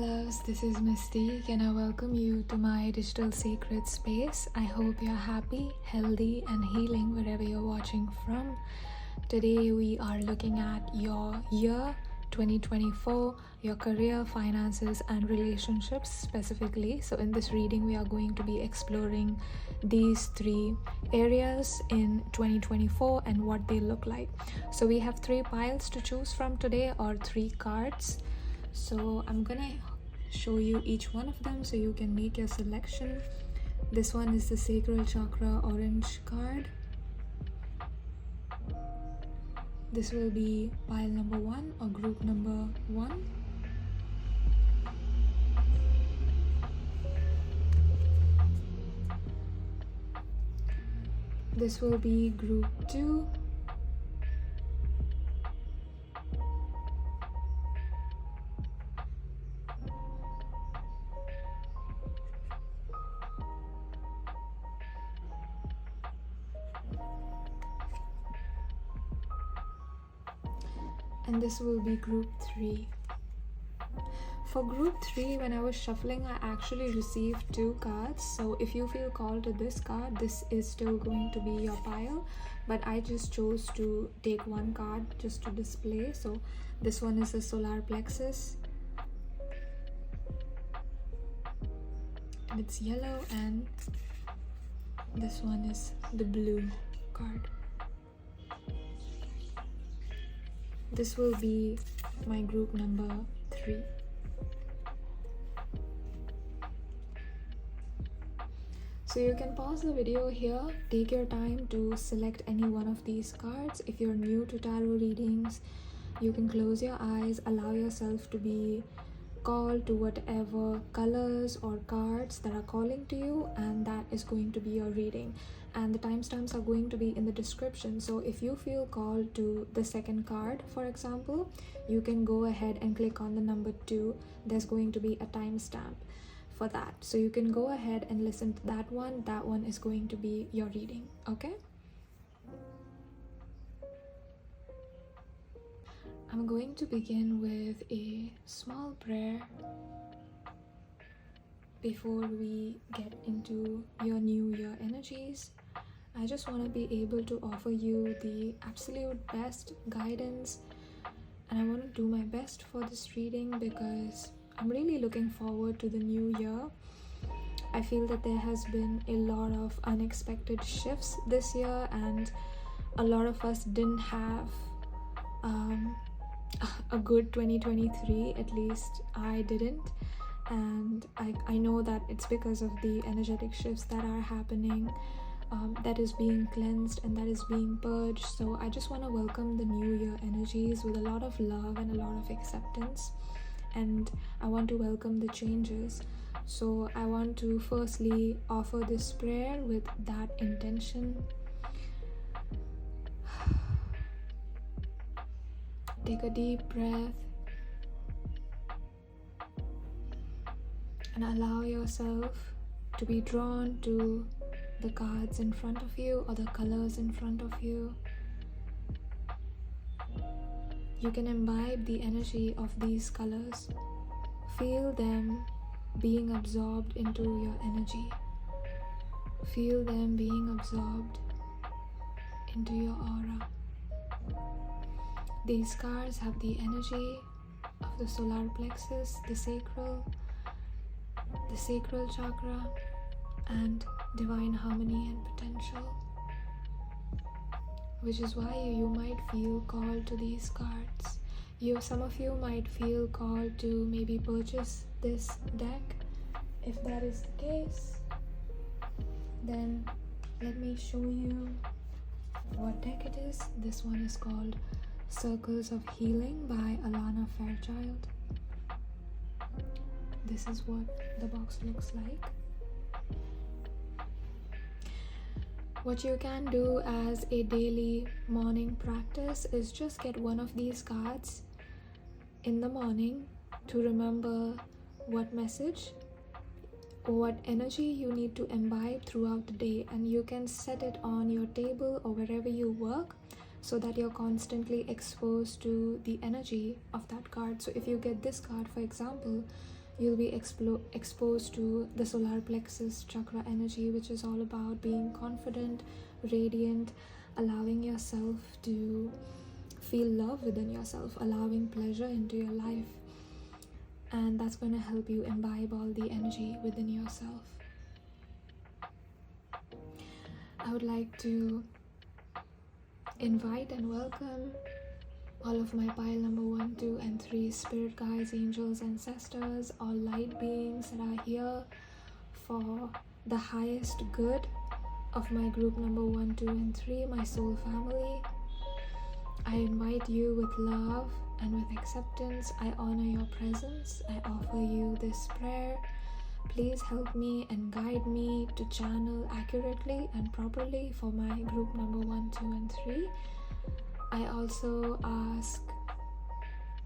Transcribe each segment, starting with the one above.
loves, this is Mystique and I welcome you to my digital sacred space. I hope you're happy, healthy and healing wherever you're watching from. Today we are looking at your year 2024, your career, finances and relationships specifically. So in this reading we are going to be exploring these three areas in 2024 and what they look like. So we have 3 piles to choose from today, or 3 cards. So I'm gonna show you each one of them so you can make your selection. This one is the Sacral Chakra Orange card. This will be pile number 1 or group number 1. This will be group 2. And this will be group 3. For group 3, when I was shuffling, I actually received 2 cards. So if you feel called to this card, this is still going to be your pile. But I just chose to take 1 card just to display. So this one is the solar plexus. And it's yellow, and this one is the blue card. This will be my group number 3. So you can pause the video here, take your time to select any one of these cards. If you're new to tarot readings, you can close your eyes, allow yourself to be called to whatever colors or cards that are calling to you, and that is going to be your reading. And the timestamps are going to be in the description. So if you feel called to the second card, for example, you can go ahead and click on the number 2. There's going to be a timestamp for that. So you can go ahead and listen to that one. That one is going to be your reading, okay? I'm going to begin with a small prayer before we get into your new year energies. I just want to be able to offer you the absolute best guidance, and I want to do my best for this reading because I'm really looking forward to the new year. I feel that there has been a lot of unexpected shifts this year, and a lot of us didn't have a good 2023, at least I didn't. And I know that it's because of the energetic shifts that are happening, that is being cleansed and that is being purged. So I just want to welcome the new year energies with a lot of love and a lot of acceptance, and I want to welcome the changes. So I want to firstly offer this prayer with that intention. Take a deep breath and allow yourself to be drawn to the cards in front of you or the colors in front of you. You can imbibe the energy of these colors. Feel them being absorbed into your energy. Feel them being absorbed into your aura. These cards have the energy of the solar plexus, the sacral chakra, and divine harmony and potential, which is why you might feel called to these cards. Some of you might feel called to maybe purchase this deck. If that is the case, then let me show you what deck it is. This one is called Circles of Healing by Alana Fairchild. This is what the box looks like. What you can do as a daily morning practice is just get one of these cards in the morning to remember what message or what energy you need to imbibe throughout the day, and you can set it on your table or wherever you work so that you're constantly exposed to the energy of that card. So if you get this card, for example, You'll be exposed to the solar plexus chakra energy, which is all about being confident, radiant, allowing yourself to feel love within yourself, allowing pleasure into your life. And that's going to help you imbibe all the energy within yourself. I would like to invite and welcome all of my pile number 1, 2, and 3 spirit guides, angels, ancestors, all light beings that are here for the highest good of my group number 1, 2, and 3, my soul family. I invite you with love and with acceptance. I honor your presence. I offer you this prayer. Please help me and guide me to channel accurately and properly for my group number 1, 2, and 3. I also ask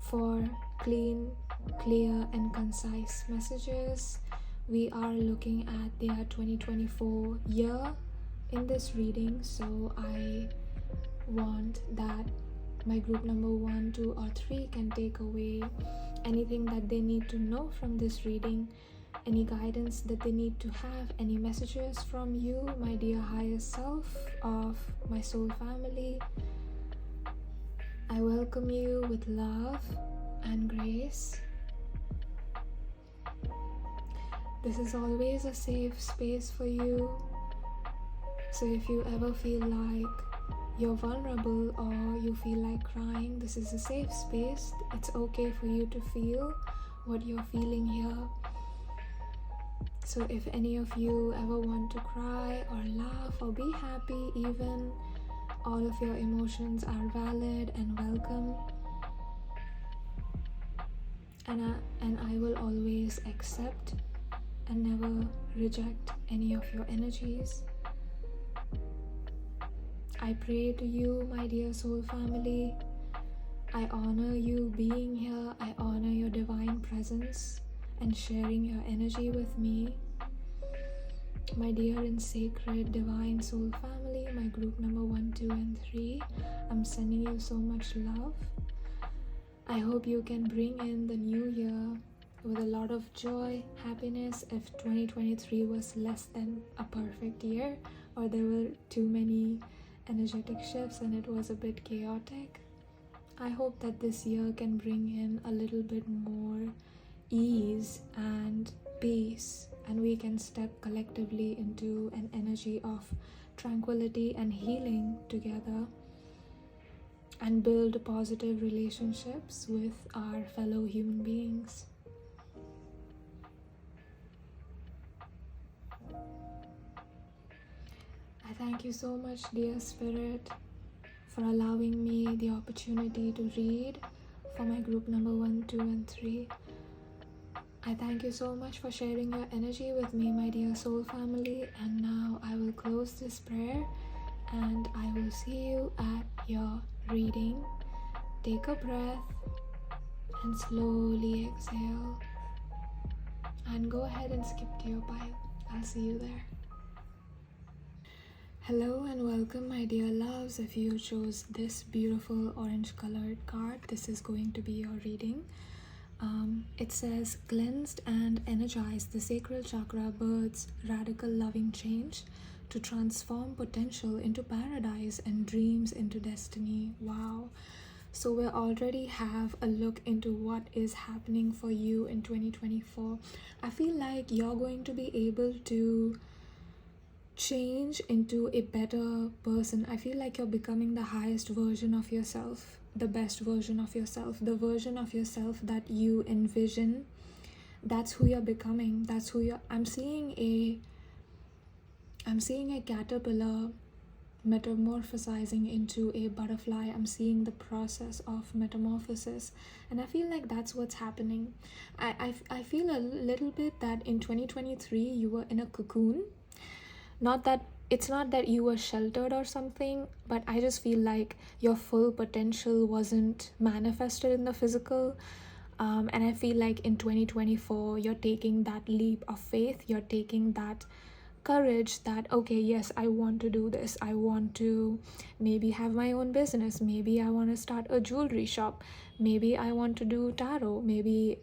for clean, clear, and concise messages. We are looking at the 2024 year in this reading, so I want that my group number 1, 2, or 3 can take away anything that they need to know from this reading, any guidance that they need to have, any messages from you, my dear higher self of my soul family. I welcome you with love and grace. This is always a safe space for you. So if you ever feel like you're vulnerable or you feel like crying, this is a safe space. It's okay for you to feel what you're feeling here. So if any of you ever want to cry or laugh or be happy, even, all of your emotions are valid and welcome. And I will always accept and never reject any of your energies. I pray to you, my dear soul family. I honor you being here. I honor your divine presence and sharing your energy with me. My dear and sacred divine soul family, my group number 1, 2, and 3, I'm sending you so much love. I hope you can bring in the new year with a lot of joy, happiness. If 2023 was less than a perfect year, or there were too many energetic shifts and it was a bit chaotic, I hope that this year can bring in a little bit more ease and peace, and we can step collectively into an energy of tranquility and healing together and build positive relationships with our fellow human beings. I thank you so much, dear Spirit, for allowing me the opportunity to read for my group number 1, 2, and 3. I thank you so much for sharing your energy with me, my dear soul family. And now I will close this prayer and I will see you at your reading. Take a breath and slowly exhale. And go ahead and skip to your pile. I'll see you there. Hello and welcome, my dear loves. If you chose this beautiful orange colored card, this is going to be your reading. It says, cleansed and energized, the sacral chakra births radical loving change to transform potential into paradise and dreams into destiny. Wow. So we already have a look into what is happening for you in 2024. I feel like you're going to be able to change into a better person. I feel like you're becoming the highest version of yourself, the best version of yourself, the version of yourself that you envision. That's who you're becoming. That's who you're. I'm seeing a caterpillar metamorphosizing into a butterfly. I'm seeing the process of metamorphosis, and I feel like that's what's happening. I feel a little bit that in 2023 you were in a cocoon. It's not that you were sheltered or something, but I just feel like your full potential wasn't manifested in the physical. And I feel like in 2024, you're taking that leap of faith. You're taking that courage that, okay, yes, I want to do this. I want to maybe have my own business. Maybe I want to start a jewelry shop. Maybe I want to do tarot. Maybe,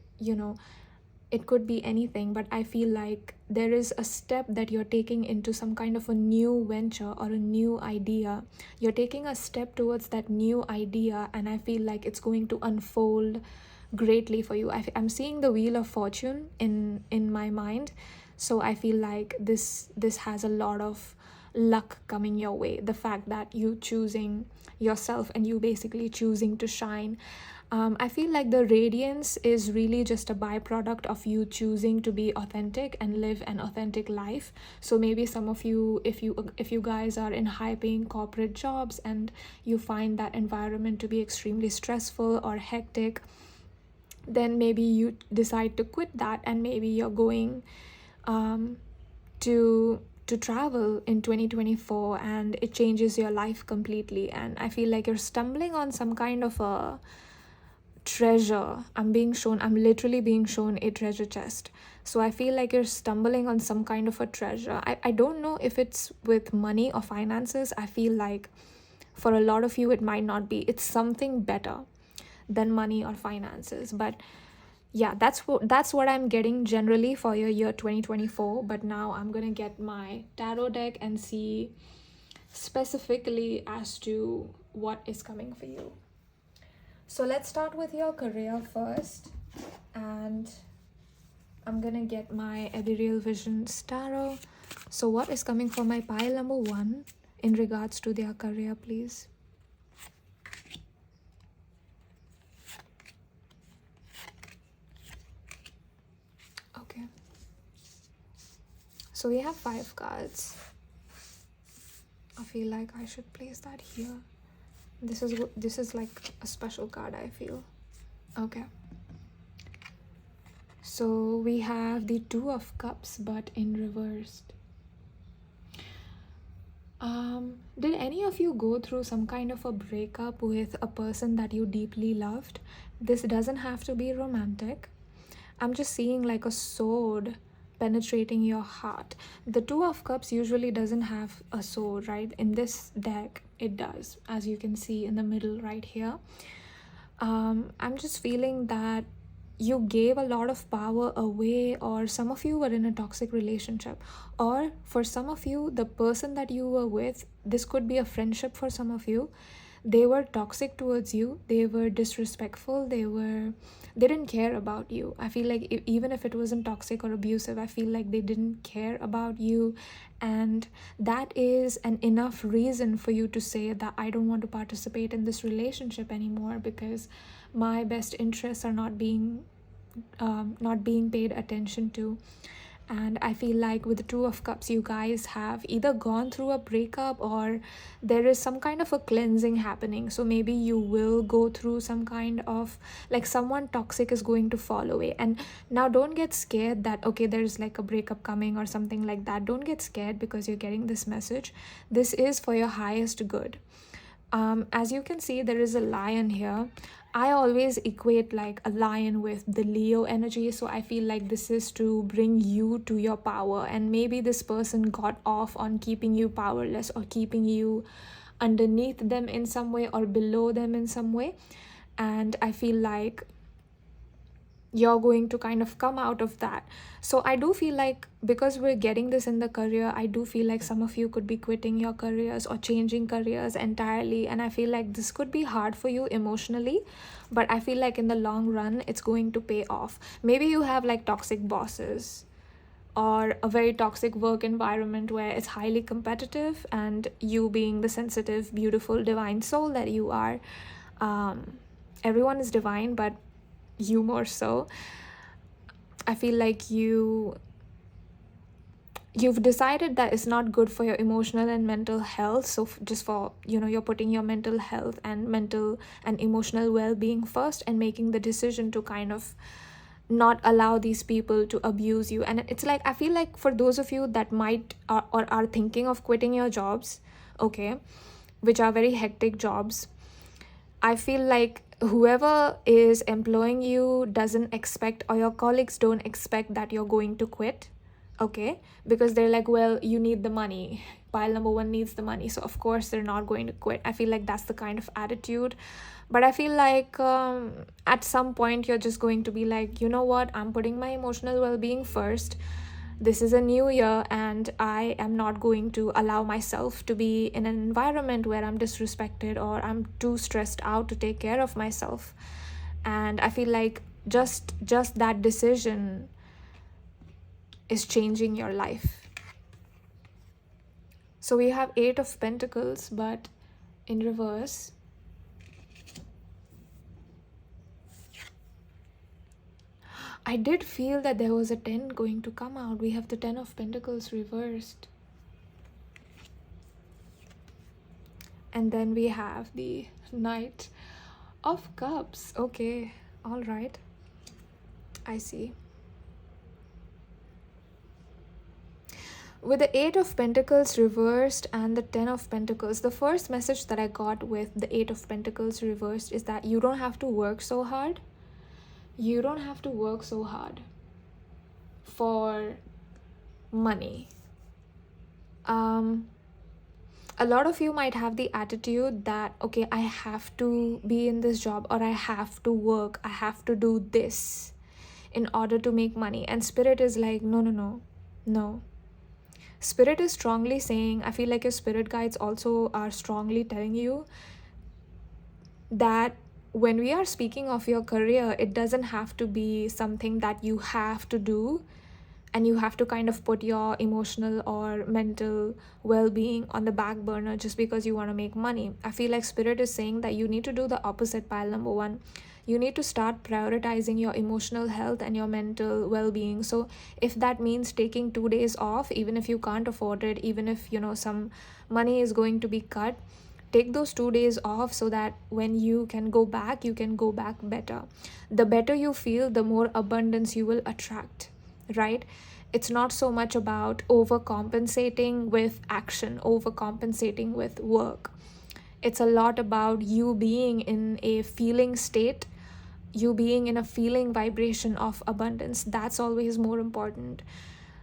it could be anything, but I feel like there is a step that you're taking into some kind of a new venture or a new idea. You're taking a step towards that new idea, and I feel like it's going to unfold greatly for you. I'm seeing the Wheel of Fortune in my mind, so I feel like this has a lot of luck coming your way. The fact that you choosing yourself and you basically choosing to shine. I feel like the radiance is really just a byproduct of you choosing to be authentic and live an authentic life. So maybe some of you, if you guys are in high-paying corporate jobs and you find that environment to be extremely stressful or hectic, then maybe you decide to quit that, and maybe you're going to travel in 2024, and it changes your life completely. And I feel like you're stumbling on some kind of a treasure. I'm literally being shown a treasure chest. So I feel like you're stumbling on some kind of a treasure. I don't know if it's with money or finances. I feel like for a lot of you it might not be. It's something better than money or finances. But yeah, that's what I'm getting generally for your year 2024. But now I'm gonna get my tarot deck and see specifically as to what is coming for you. So let's start with your career first, and I'm gonna get my Ethereal Visions Tarot. So what is coming for my pile number 1 in regards to their career, please? Okay. So we have 5 cards. I feel like I should place that here. This is like a special card, I feel. Okay. So we have the 2 of Cups, but in reversed. Did any of you go through some kind of a breakup with a person that you deeply loved? This doesn't have to be romantic. I'm just seeing like a sword penetrating your heart. The 2 of Cups usually doesn't have a sword, right? In this deck, it does, as you can see in the middle right here. I'm just feeling that you gave a lot of power away, or some of you were in a toxic relationship, or for some of you, the person that you were with, this could be a friendship for some of you, they were toxic towards you, they were disrespectful, they didn't care about you. I feel like even if it wasn't toxic or abusive, I feel like they didn't care about you, and that is an enough reason for you to say that I don't want to participate in this relationship anymore, because my best interests are not being paid attention to. And I feel like with the 2 of Cups, you guys have either gone through a breakup or there is some kind of a cleansing happening. So maybe you will go through some kind of, like, someone toxic is going to fall away. And now don't get scared that, okay, there's like a breakup coming or something like that. Don't get scared because you're getting this message. This is for your highest good. As you can see, there is a lion here. I always equate like a lion with the Leo energy, so I feel like this is to bring you to your power, and maybe this person got off on keeping you powerless or keeping you underneath them in some way or below them in some way. And I feel like you're going to kind of come out of that. So I do feel like, because we're getting this in the career, I do feel like some of you could be quitting your careers or changing careers entirely, and I feel like this could be hard for you emotionally, but I feel like in the long run it's going to pay off. Maybe you have like toxic bosses or a very toxic work environment where it's highly competitive, and you being the sensitive, beautiful, divine soul that you are, everyone is divine, but you more so. I feel like you've decided that it's not good for your emotional and mental health. So just for, you're putting your mental health and mental and emotional well-being first, and making the decision to kind of not allow these people to abuse you. And it's like, I feel like for those of you that might or are thinking of quitting your jobs, okay, which are very hectic jobs, I feel like whoever is employing you doesn't expect, or your colleagues don't expect that you're going to quit, okay? Because they're like, well, you need the money. Pile number 1 needs the money. So of course they're not going to quit. I feel like that's the kind of attitude. But I feel like at some point you're just going to be like, you know what, I'm putting my emotional well-being first. This is a new year and I am not going to allow myself to be in an environment where I'm disrespected or I'm too stressed out to take care of myself. And I feel like just that decision is changing your life. So we have 8 of Pentacles, but in reverse. I did feel that there was a 10 going to come out. We have the 10 of Pentacles reversed. And then we have the Knight of Cups. Okay, all right. I see. With the 8 of Pentacles reversed and the 10 of Pentacles, the first message that I got with the 8 of Pentacles reversed is that you don't have to work so hard. You don't have to work so hard for money. A lot of you might have the attitude that, okay, I have to be in this job, or I have to work, I have to do this in order to make money. And Spirit is like, no. Spirit is strongly saying, I feel like your spirit guides also are strongly telling you that when we are speaking of your career, it doesn't have to be something that you have to do and you have to kind of put your emotional or mental well-being on the back burner just because you want to make money. I feel like Spirit is saying that you need to do the opposite, pile number 1. You need to start prioritizing your emotional health and your mental well-being. So if that means taking 2 days off, even if you can't afford it, even if, some money is going to be cut, take those 2 days off so that when you can go back better. The better you feel, the more abundance you will attract, right? It's not so much about overcompensating with action, overcompensating with work. It's a lot about you being in a feeling state, you being in a feeling vibration of abundance. That's always more important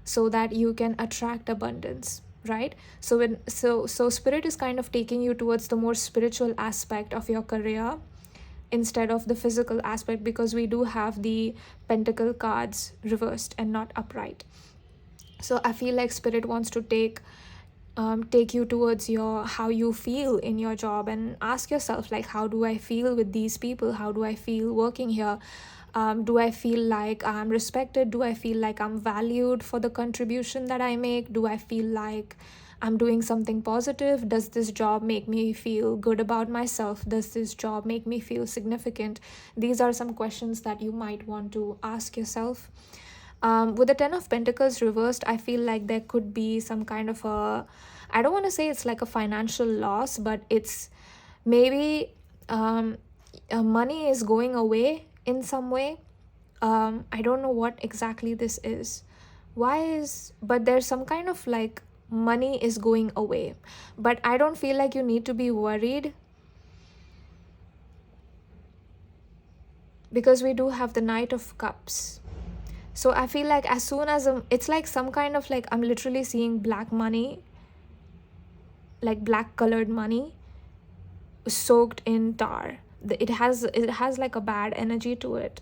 so that you can attract abundance, right? So Spirit is kind of taking you towards the more spiritual aspect of your career instead of the physical aspect, because we do have the Pentacle cards reversed and not upright. So I feel like Spirit wants to take you towards how you feel in your job, and ask yourself, like, how do I feel with these people? How do I feel working here? Do I feel like I'm respected? Do I feel like I'm valued for the contribution that I make? Do I feel like I'm doing something positive? Does this job make me feel good about myself? Does this job make me feel significant? These are some questions that you might want to ask yourself. With the 10 of Pentacles reversed, I feel like there could be some kind of I don't want to say it's like a financial loss, but it's maybe money is going away in some way. I don't know what exactly this is. But there's some kind of like money is going away. But I don't feel like you need to be worried, because we do have the Knight of Cups. So I feel like as soon as it's like some kind of like, I'm literally seeing black money, like black colored money soaked in tar. It has like a bad energy to it.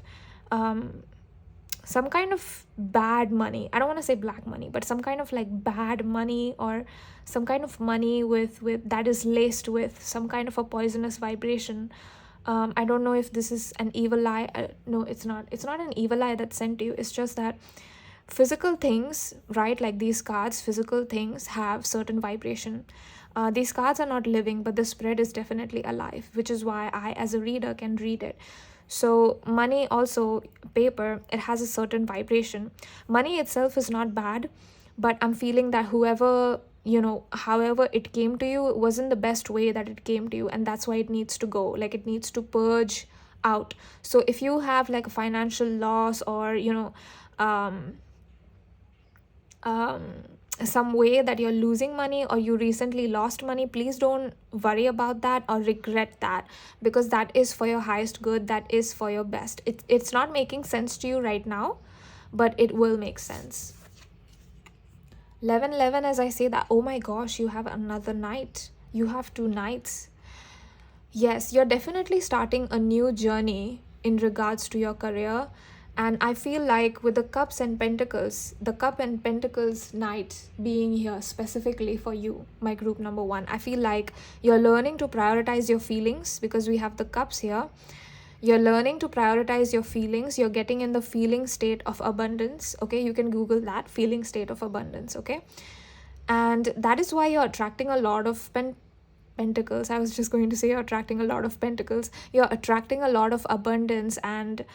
Some kind of bad money. I don't want to say black money, but some kind of like bad money, or some kind of money with that is laced with some kind of a poisonous vibration. I don't know if this is an evil eye. No, it's not an evil eye that's sent to you. It's just that physical things, right, like these cards, physical things have certain vibration. These cards are not living, but the spread is definitely alive, which is why I as a reader can read it. So money, also paper, it has a certain vibration. Money itself is not bad, but I'm feeling that however it came to you, it wasn't the best way that it came to you, and that's why it needs to go. Like, it needs to purge out. So if you have like a financial loss, or some way that you're losing money, or you recently lost money, please don't worry about that or regret that, because that is for your highest good, that is for your best. It's not making sense to you right now, but it will make sense. 11, as I say that, oh my gosh, you have another knight. You have 2 knights. Yes, you're definitely starting a new journey in regards to your career. And I feel like with the cups and pentacles, the cup and pentacles knight being here specifically for you, my group number one, I feel like you're learning to prioritize your feelings because we have the cups here. You're learning to prioritize your feelings. You're getting in the feeling state of abundance. Okay, you can Google that, feeling state of abundance. Okay, and that is why you're attracting a lot of pentacles. I was just going to say you're attracting a lot of pentacles. You're attracting a lot of abundance and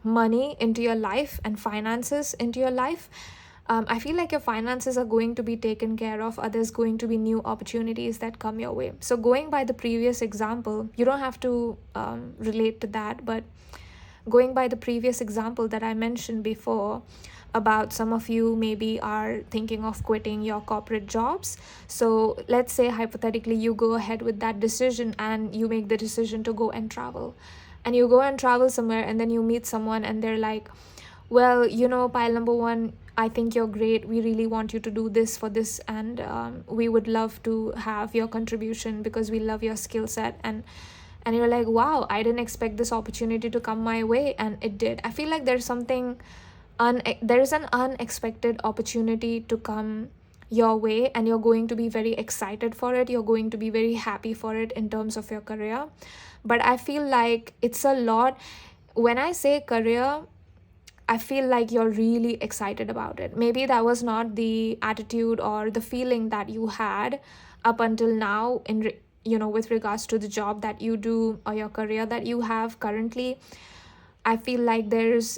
money into your life and finances into your life. I feel like your finances are going to be taken care of. There's going to be new opportunities that come your way. So going by the previous example, you don't have to relate to that, but going by the previous example that I mentioned before, about some of you maybe are thinking of quitting your corporate jobs. So let's say hypothetically you go ahead with that decision and you make the decision to go and travel. And you go and travel somewhere and then you meet someone and they're like, well, pile number one, I think you're great. We really want you to do this for this. And we would love to have your contribution because we love your skill set. And you're like, wow, I didn't expect this opportunity to come my way. And it did. I feel like there's an unexpected opportunity to come your way, and you're going to be very excited for it. You're going to be very happy for it in terms of your career. But I feel like it's a lot. When I say career, I feel like you're really excited about it. Maybe that was not the attitude or the feeling that you had up until now with regards to the job that you do or your career that you have currently. I feel like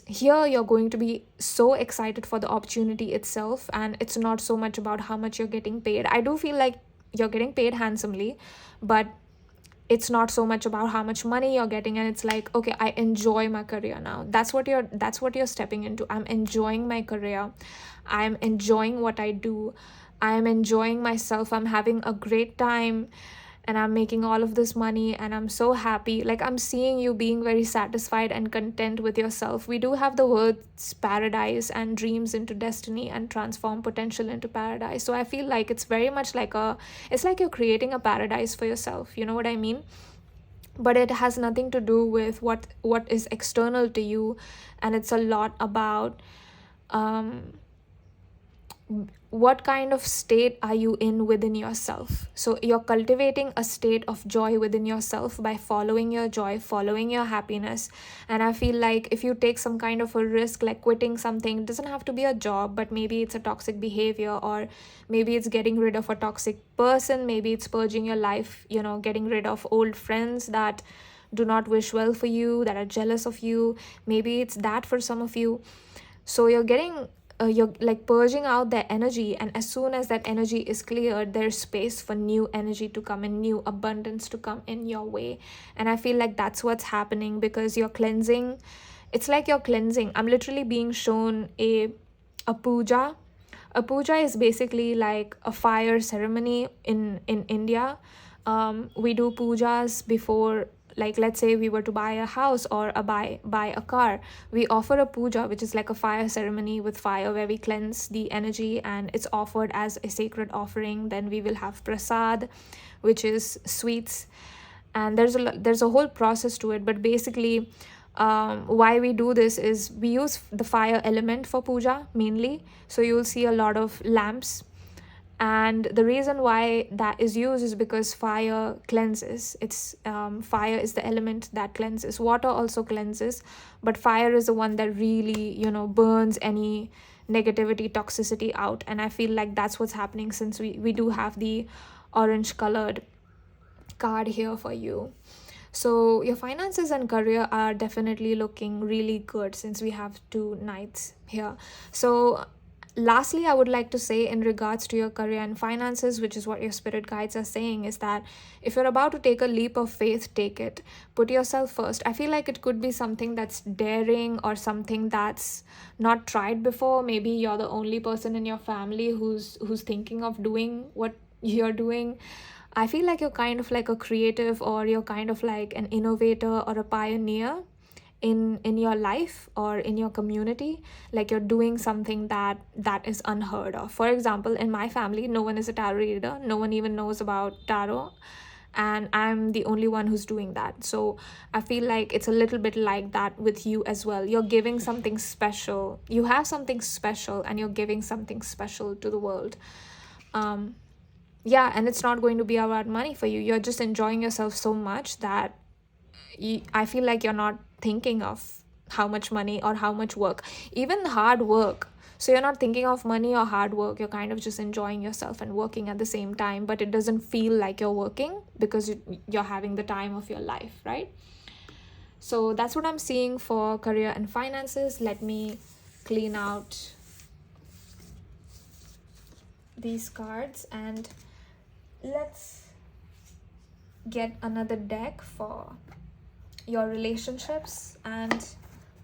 you're going to be so excited for the opportunity itself, and it's not so much about how much you're getting paid. I do feel like you're getting paid handsomely, but it's not so much about how much money you're getting, and it's like, okay, I enjoy my career now. That's what you're stepping into. I'm enjoying my career. I'm enjoying what I do. I'm enjoying myself. I'm having a great time. And I'm making all of this money and I'm so happy. Like, I'm seeing you being very satisfied and content with yourself. We do have the words paradise and dreams into destiny and transform potential into paradise. So I feel like it's very much it's like you're creating a paradise for yourself. You know what I mean? But it has nothing to do with what is external to you. And it's a lot about what kind of state are you in within yourself. So you're cultivating a state of joy within yourself by following your joy, following your happiness. And I feel like if you take some kind of a risk, like quitting something, it doesn't have to be a job, but maybe it's a toxic behavior, or maybe it's getting rid of a toxic person, maybe it's purging your life, getting rid of old friends that do not wish well for you, that are jealous of you. Maybe it's that for some of you. So you're like purging out that energy, and as soon as that energy is cleared, there's space for new energy to come in, new abundance to come in your way. And I feel like that's what's happening, because you're cleansing. It's like you're cleansing. I'm literally being shown a puja. A puja is basically like a fire ceremony in India. We do pujas before, like, let's say we were to buy a house or buy a car. We offer a puja, which is like a fire ceremony with fire, where we cleanse the energy and it's offered as a sacred offering. Then we will have prasad, which is sweets, and there's a whole process to it. But basically, why we do this is we use the fire element for puja mainly. So you'll see a lot of lamps. And the reason why that is used is because fire cleanses. Fire is the element that cleanses. Water also cleanses, but fire is the one that really, burns any negativity, toxicity out. And I feel like that's what's happening, since we do have the orange colored card here for you. So your finances and career are definitely looking really good, since we have two knights here. So lastly, I would like to say, in regards to your career and finances, which is what your spirit guides are saying, is that if you're about to take a leap of faith, take it. Put yourself first. I feel like it could be something that's daring or something that's not tried before. Maybe you're the only person in your family who's thinking of doing what you're doing. I feel like you're kind of like a creative, or you're kind of like an innovator or a pioneer in your life or in your community. Like, you're doing something that is unheard of. For example, in my family, no one is a tarot reader. No one even knows about tarot. and I'm the only one who's doing that. So I feel like it's a little bit like that with you as well. You're giving something special. You have something special and you're giving something special to the world. Yeah, and it's not going to be about money for you. You're just enjoying yourself so much that I feel like you're not thinking of how much money or how much work, even hard work. So you're not thinking of money or hard work. You're kind of just enjoying yourself and working at the same time, but it doesn't feel like you're working because you're having the time of your life, right? So that's what I'm seeing for career and finances. Let me clean out these cards and let's get another deck for your relationships and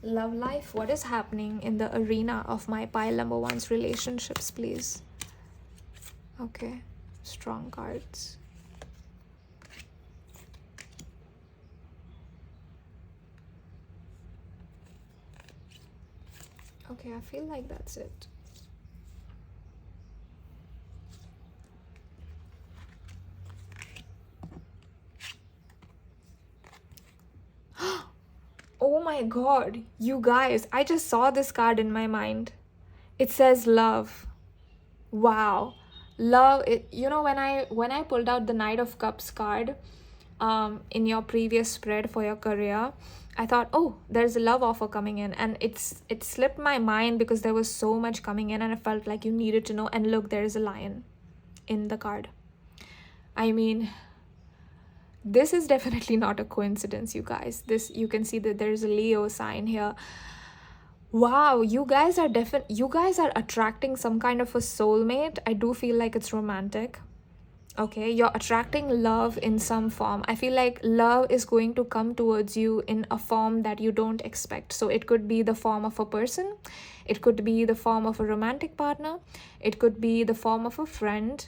love life. What is happening in the arena of my pile number one's relationships, please? Okay, strong cards. Okay, I feel like that's it. Oh my god, you guys, I just saw this card in my mind. It says love. Wow. Love it. You know, when I pulled out the Knight of Cups card in your previous spread for your career, I thought, oh, there's a love offer coming in, and it slipped my mind because there was so much coming in and I felt like you needed to know. And look, there is a lion in the card. I mean, this is definitely not a coincidence, you guys. This, you can see that there's a Leo sign here. Wow, you guys are attracting some kind of a soulmate. I do feel like it's romantic. Okay, you're attracting love in some form. I feel like love is going to come towards you in a form that you don't expect. So it could be the form of a person, it could be the form of a romantic partner, it could be the form of a friend,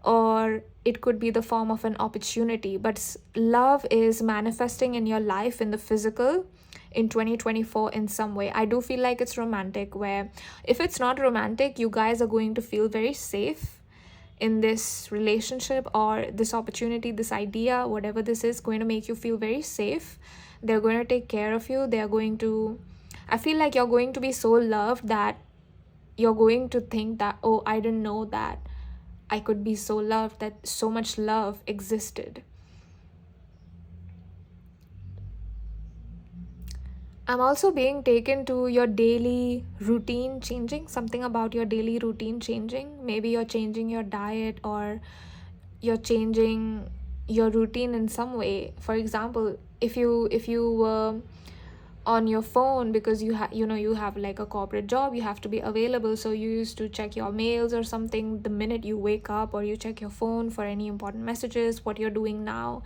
or it could be the form of an opportunity. But love is manifesting in your life in the physical in 2024 in some way. I do feel like it's romantic, where if it's not romantic, you guys are going to feel very safe in this relationship or this opportunity, this idea, whatever this is, going to make you feel very safe. They're going to take care of you. They're going to, I feel like you're going to be so loved that you're going to think that, oh, I didn't know that I could be so loved, that so much love existed. I'm also being taken to your daily routine changing, something about your daily routine changing. Maybe you're changing your diet or you're changing your routine in some way. For example, if you were on your phone because you have like a corporate job, you have to be available, so you used to check your mails or something the minute you wake up, or you check your phone for any important messages. What you're doing now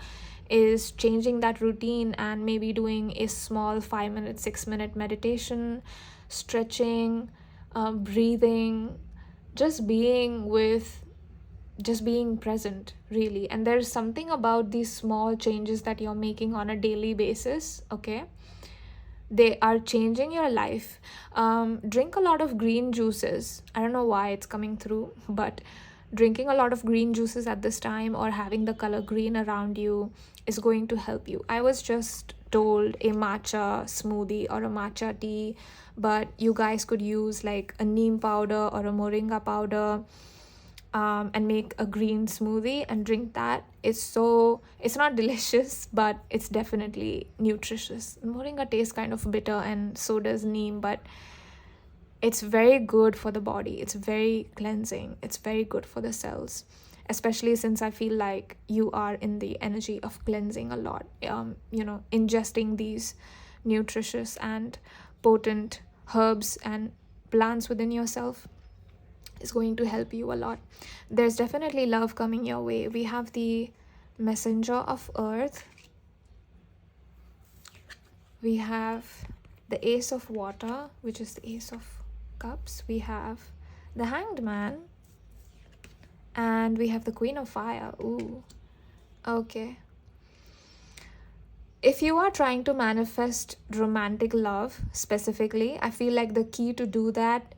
is changing that routine and maybe doing a small 5-minute 6-minute meditation, stretching, breathing, just being present, really. And there's something about these small changes that you're making on a daily basis. Okay, they are changing your life. Drink a lot of green juices. I don't know why it's coming through, but drinking a lot of green juices at this time or having the color green around you is going to help you. I was just told a matcha smoothie or a matcha tea, but you guys could use like a neem powder or a moringa powder and make a green smoothie and drink that. It's not delicious, but it's definitely nutritious. Moringa tastes kind of bitter and so does neem, but it's very good for the body. It's very cleansing. It's very good for the cells, especially since I feel like you are in the energy of cleansing a lot. Ingesting these nutritious and potent herbs and plants within yourself is going to help you a lot. There's definitely love coming your way. We have the Messenger of Earth. We have the Ace of Water, which is the Ace of Cups. We have the Hanged Man, and we have the Queen of Fire. Ooh, okay. If you are trying to manifest romantic love specifically, I feel like the key to do that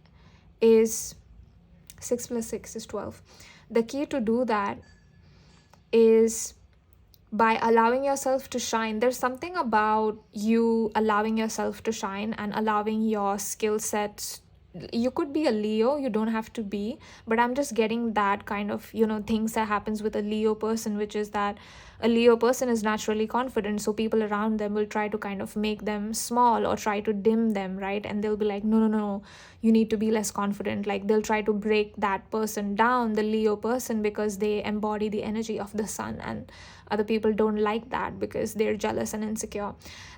is 6 + 6 is 12. The key to do that is by allowing yourself to shine. There's something about you allowing yourself to shine and allowing your skill sets. You could be a Leo, you don't have to be, but I'm just getting that kind of, things that happens with a Leo person, which is that a Leo person is naturally confident, so people around them will try to kind of make them small or try to dim them, right? And they'll be like, no, no, no, you need to be less confident. Like, they'll try to break that person down, the Leo person, because they embody the energy of the sun, and other people don't like that because they're jealous and insecure.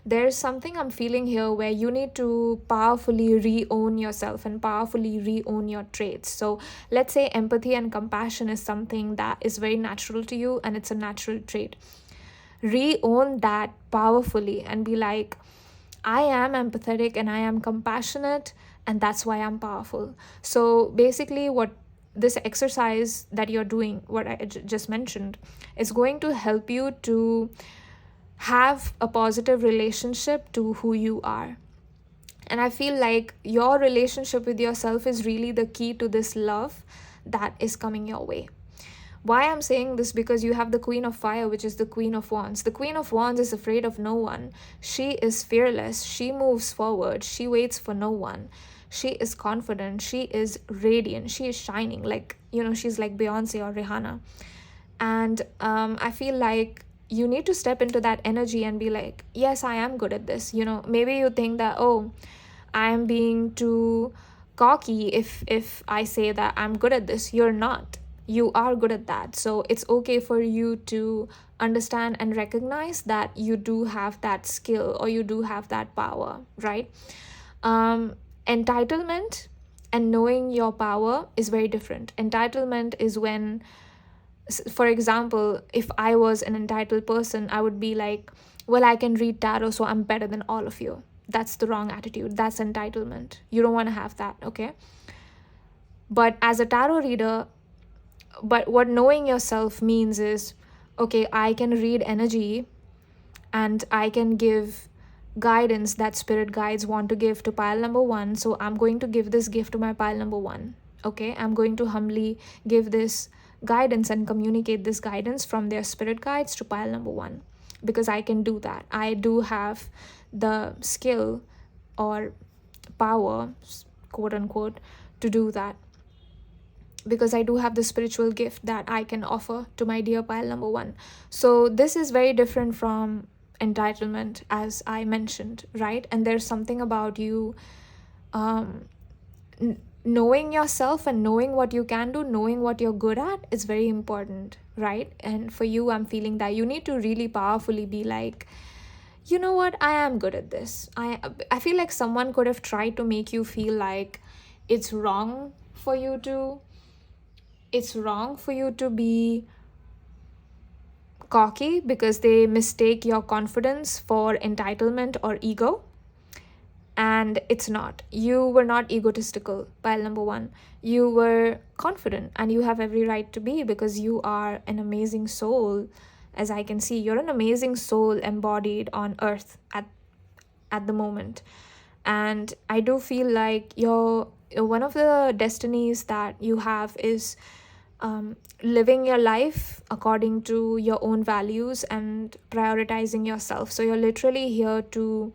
There's something I'm feeling here where you need to powerfully re-own yourself and powerfully re-own your traits. So let's say empathy and compassion is something that is very natural to you and it's a natural trait. Re-own that powerfully and be like, I am empathetic and I am compassionate, and that's why I'm powerful. So basically, what this exercise that you're doing, what I just mentioned, is going to help you to have a positive relationship to who you are. And I feel like your relationship with yourself is really the key to this love that is coming your way. Why I'm saying this? Because you have the Queen of Fire, which is the Queen of Wands. The Queen of Wands is afraid of no one. She is fearless. She moves forward. She waits for no one. She is confident. She is radiant. She is shining. Like, she's like Beyonce or Rihanna. And I feel like you need to step into that energy and be like, yes, I am good at this. Maybe you think that, oh, I am being too cocky if I say that I'm good at this. You're not. You are good at that. So it's okay for you to understand and recognize that you do have that skill or you do have that power, right? Entitlement and knowing your power is very different. Entitlement is when, for example, if I was an entitled person, I would be like, well, I can read tarot, so I'm better than all of you. That's the wrong attitude. That's entitlement. You don't want to have that, okay? But as a tarot reader, but what knowing yourself means is, okay, I can read energy and I can give guidance that spirit guides want to give to pile number 1. So I'm going to give this gift to my pile number 1. Okay, I'm going to humbly give this guidance and communicate this guidance from their spirit guides to pile number 1, because I can do that. I do have the skill or power, quote unquote, to do that, because I do have the spiritual gift that I can offer to my dear pile number 1. So this is very different from entitlement, as I mentioned, right? And there's something about you knowing yourself and knowing what you can do, knowing what you're good at is very important, right? And for you, I'm feeling that you need to really powerfully be like, you know what, I am good at this. I feel like someone could have tried to make you feel like it's wrong for you to be cocky, because they mistake your confidence for entitlement or ego. And it's not. You were not egotistical, pile number 1. You were confident, and you have every right to be, because you are an amazing soul. As I can see, you're an amazing soul embodied on earth at the moment. And I do feel like one of the destinies that you have is living your life according to your own values and prioritizing yourself. So you're literally here to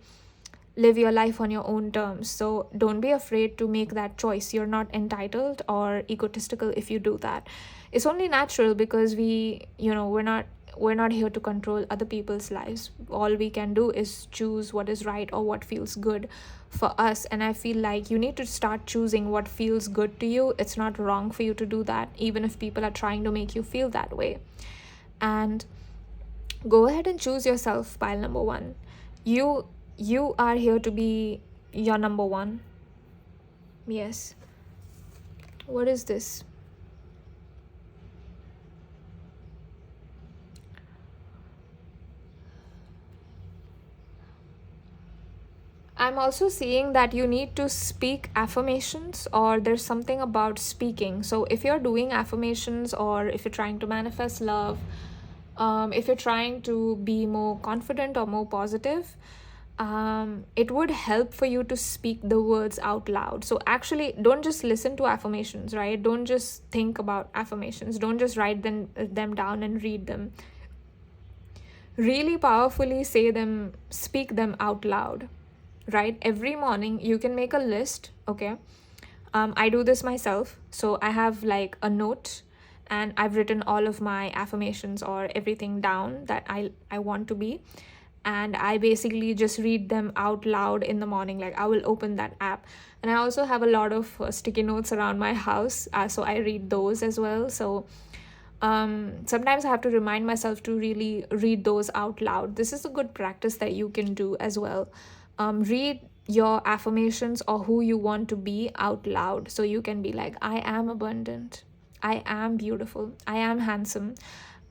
live your life on your own terms. So don't be afraid to make that choice. You're not entitled or egotistical if you do that. It's only natural, because we're not here to control other people's lives. All we can do is choose what is right or what feels good for us. And I feel like you need to start choosing what feels good to you. It's not wrong for you to do that, even if people are trying to make you feel that way. And go ahead and choose yourself, pile number 1. You are here to be your number 1. Yes. What is this? I'm also seeing that you need to speak affirmations, or there's something about speaking. So if you're doing affirmations, or if you're trying to manifest love, if you're trying to be more confident or more positive, it would help for you to speak the words out loud. So actually, don't just listen to affirmations, right? Don't just think about affirmations. Don't just write them down and read them. really powerfully speak them out loud, right? Every morning you can make a list, okay? I do this myself. So I have like a note and I've written all of my affirmations or everything down that I want to be. And I basically just read them out loud in the morning. Like I will open that app. And I also have a lot of sticky notes around my house. So I read those as well. So sometimes I have to remind myself to really read those out loud. This is a good practice that you can do as well. Read your affirmations or who you want to be out loud. So you can be like, I am abundant. I am beautiful. I am handsome.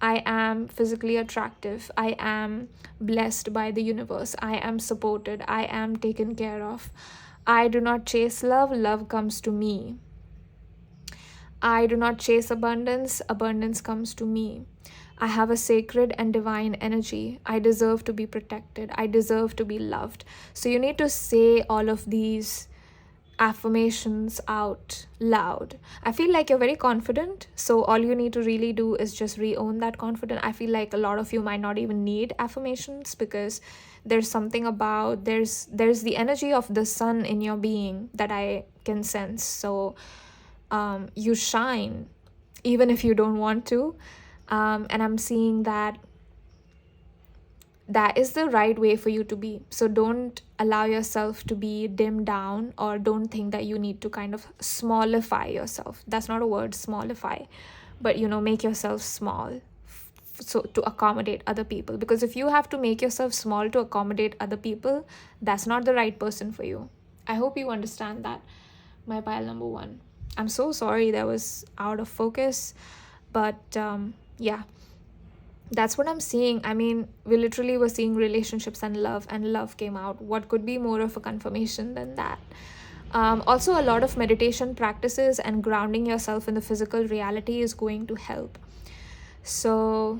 I am physically attractive. I am blessed by the universe. I am supported. I am taken care of. I do not chase love. Love comes to me. I do not chase abundance. Abundance comes to me. I have a sacred and divine energy. I deserve to be protected. I deserve to be loved. So you need to say all of these affirmations out loud. I feel like you're very confident, so all you need to really do is just re-own that confidence. I feel like a lot of you might not even need affirmations because there's something about there's the energy of the sun in your being that I can sense. So you shine even if you don't want to, and I'm seeing that is the right way for you to be. So don't allow yourself to be dimmed down, or don't think that you need to kind of smallify yourself. That's not a word, smallify, but make yourself small so to accommodate other people. Because if you have to make yourself small to accommodate other people, that's not the right person for you. I hope you understand that, my pile number 1. I'm so sorry that was out of focus, but yeah, that's what I'm seeing. I mean, we literally were seeing relationships and love came out. What could be more of a confirmation than that? Also, a lot of meditation practices and grounding yourself in the physical reality is going to help. So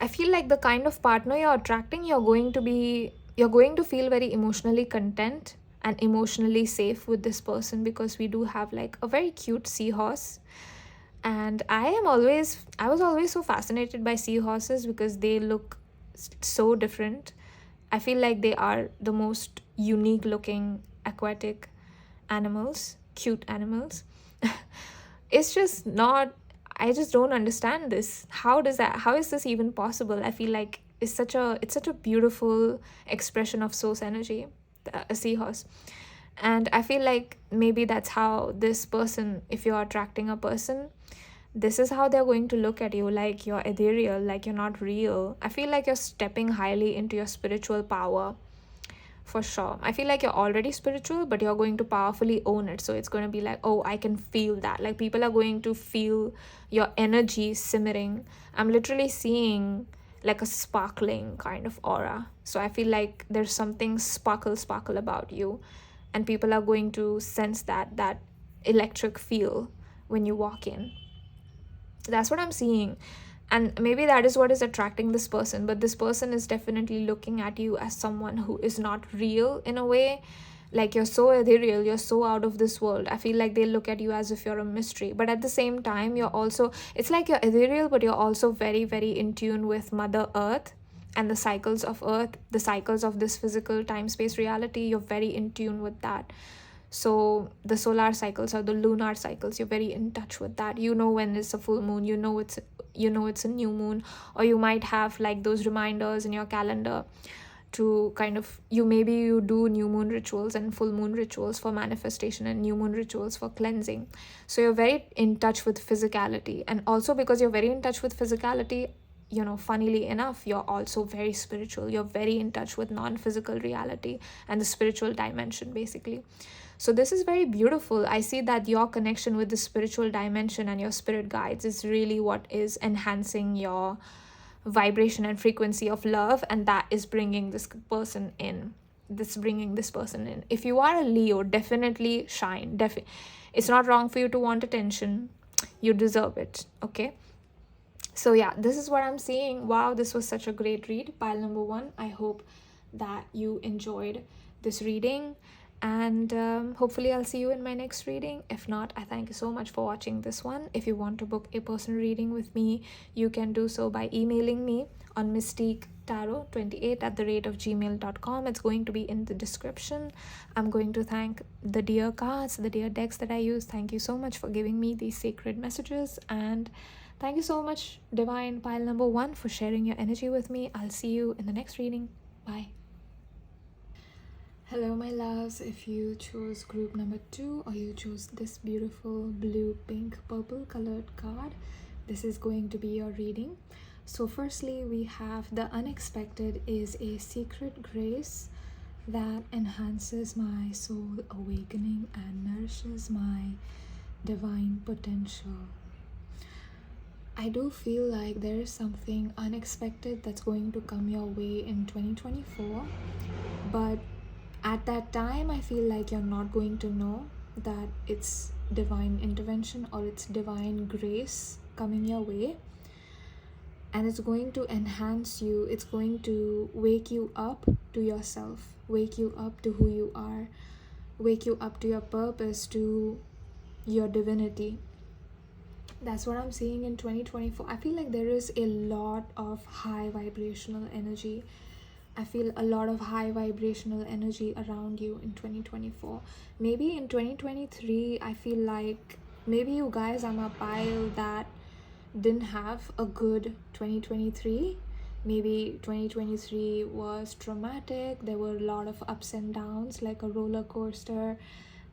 I feel like the kind of partner you're attracting, you're going to feel very emotionally content and emotionally safe with this person, because we do have like a very cute seahorse. And I was always so fascinated by seahorses because they look so different. I feel like they are the most unique looking aquatic animals, cute animals. It's just not, I just don't understand this. How is this even possible? I feel like it's such a beautiful expression of source energy, a seahorse. And I feel like maybe that's how this person, if you're attracting a person, this is how they're going to look at you, like you're ethereal, like you're not real. I feel like you're stepping highly into your spiritual power, for sure. I feel like you're already spiritual, but you're going to powerfully own it. So it's going to be like, oh, I can feel that. Like people are going to feel your energy simmering. I'm literally seeing like a sparkling kind of aura. So I feel like there's something sparkle about you, and people are going to sense that electric feel when you walk in. That's what I'm seeing. And maybe that is what is attracting this person, but this person is definitely looking at you as someone who is not real in a way. Like you're so ethereal, you're so out of this world. I feel like they look at you as if you're a mystery, but at the same time it's like you're ethereal, but you're also very, very in tune with Mother Earth and the cycles of Earth, the cycles of this physical time-space reality. You're very in tune with that. So the solar cycles or the lunar cycles, you're very in touch with that. When it's a full moon, it's a new moon, or you might have like those reminders in your calendar to kind of, you do new moon rituals and full moon rituals for manifestation and new moon rituals for cleansing. So you're very in touch with physicality. And also because you're very in touch with physicality, funnily enough, you're also very spiritual. You're very in touch with non-physical reality and the spiritual dimension, basically. So this is very beautiful. I see that your connection with the spiritual dimension and your spirit guides is really what is enhancing your vibration and frequency of love, and that is bringing this person in. If you are a Leo, definitely shine. It's not wrong for you to want attention. You deserve it, okay? So yeah, this is what I'm seeing. Wow, this was such a great read, pile number 1. I hope that you enjoyed this reading. And hopefully I'll see you in my next reading. If not, I thank you so much for watching this one. If you want to book a personal reading with me, you can do so by emailing me on 𝒫𝒾𝓁𝓮 𝓛𝓸𝓿𝓮 It's going to be in the description. I'm going to thank the dear cards, the dear decks that I use. Thank you so much for giving me these sacred messages, and thank you so much, Divine Pile number 1, for sharing your energy with me. I'll see you in the next reading. Bye. Hello my loves, if you chose group number 2 or you chose this beautiful blue, pink, purple colored card, this is going to be your reading. So firstly, we have the unexpected is a secret grace that enhances my soul awakening and nourishes my divine potential. I do feel like there is something unexpected that's going to come your way in 2024, but at that time, I feel like you're not going to know that it's divine intervention or it's divine grace coming your way. And it's going to enhance you. It's going to wake you up to yourself, wake you up to who you are, wake you up to your purpose, to your divinity. That's what I'm seeing in 2024. I feel like there is a lot of high vibrational energy. I feel a lot of high vibrational energy around you in 2024. Maybe in 2023, I feel like maybe you guys are a pile that didn't have a good 2023. Maybe 2023 was traumatic. There were a lot of ups and downs, like a roller coaster.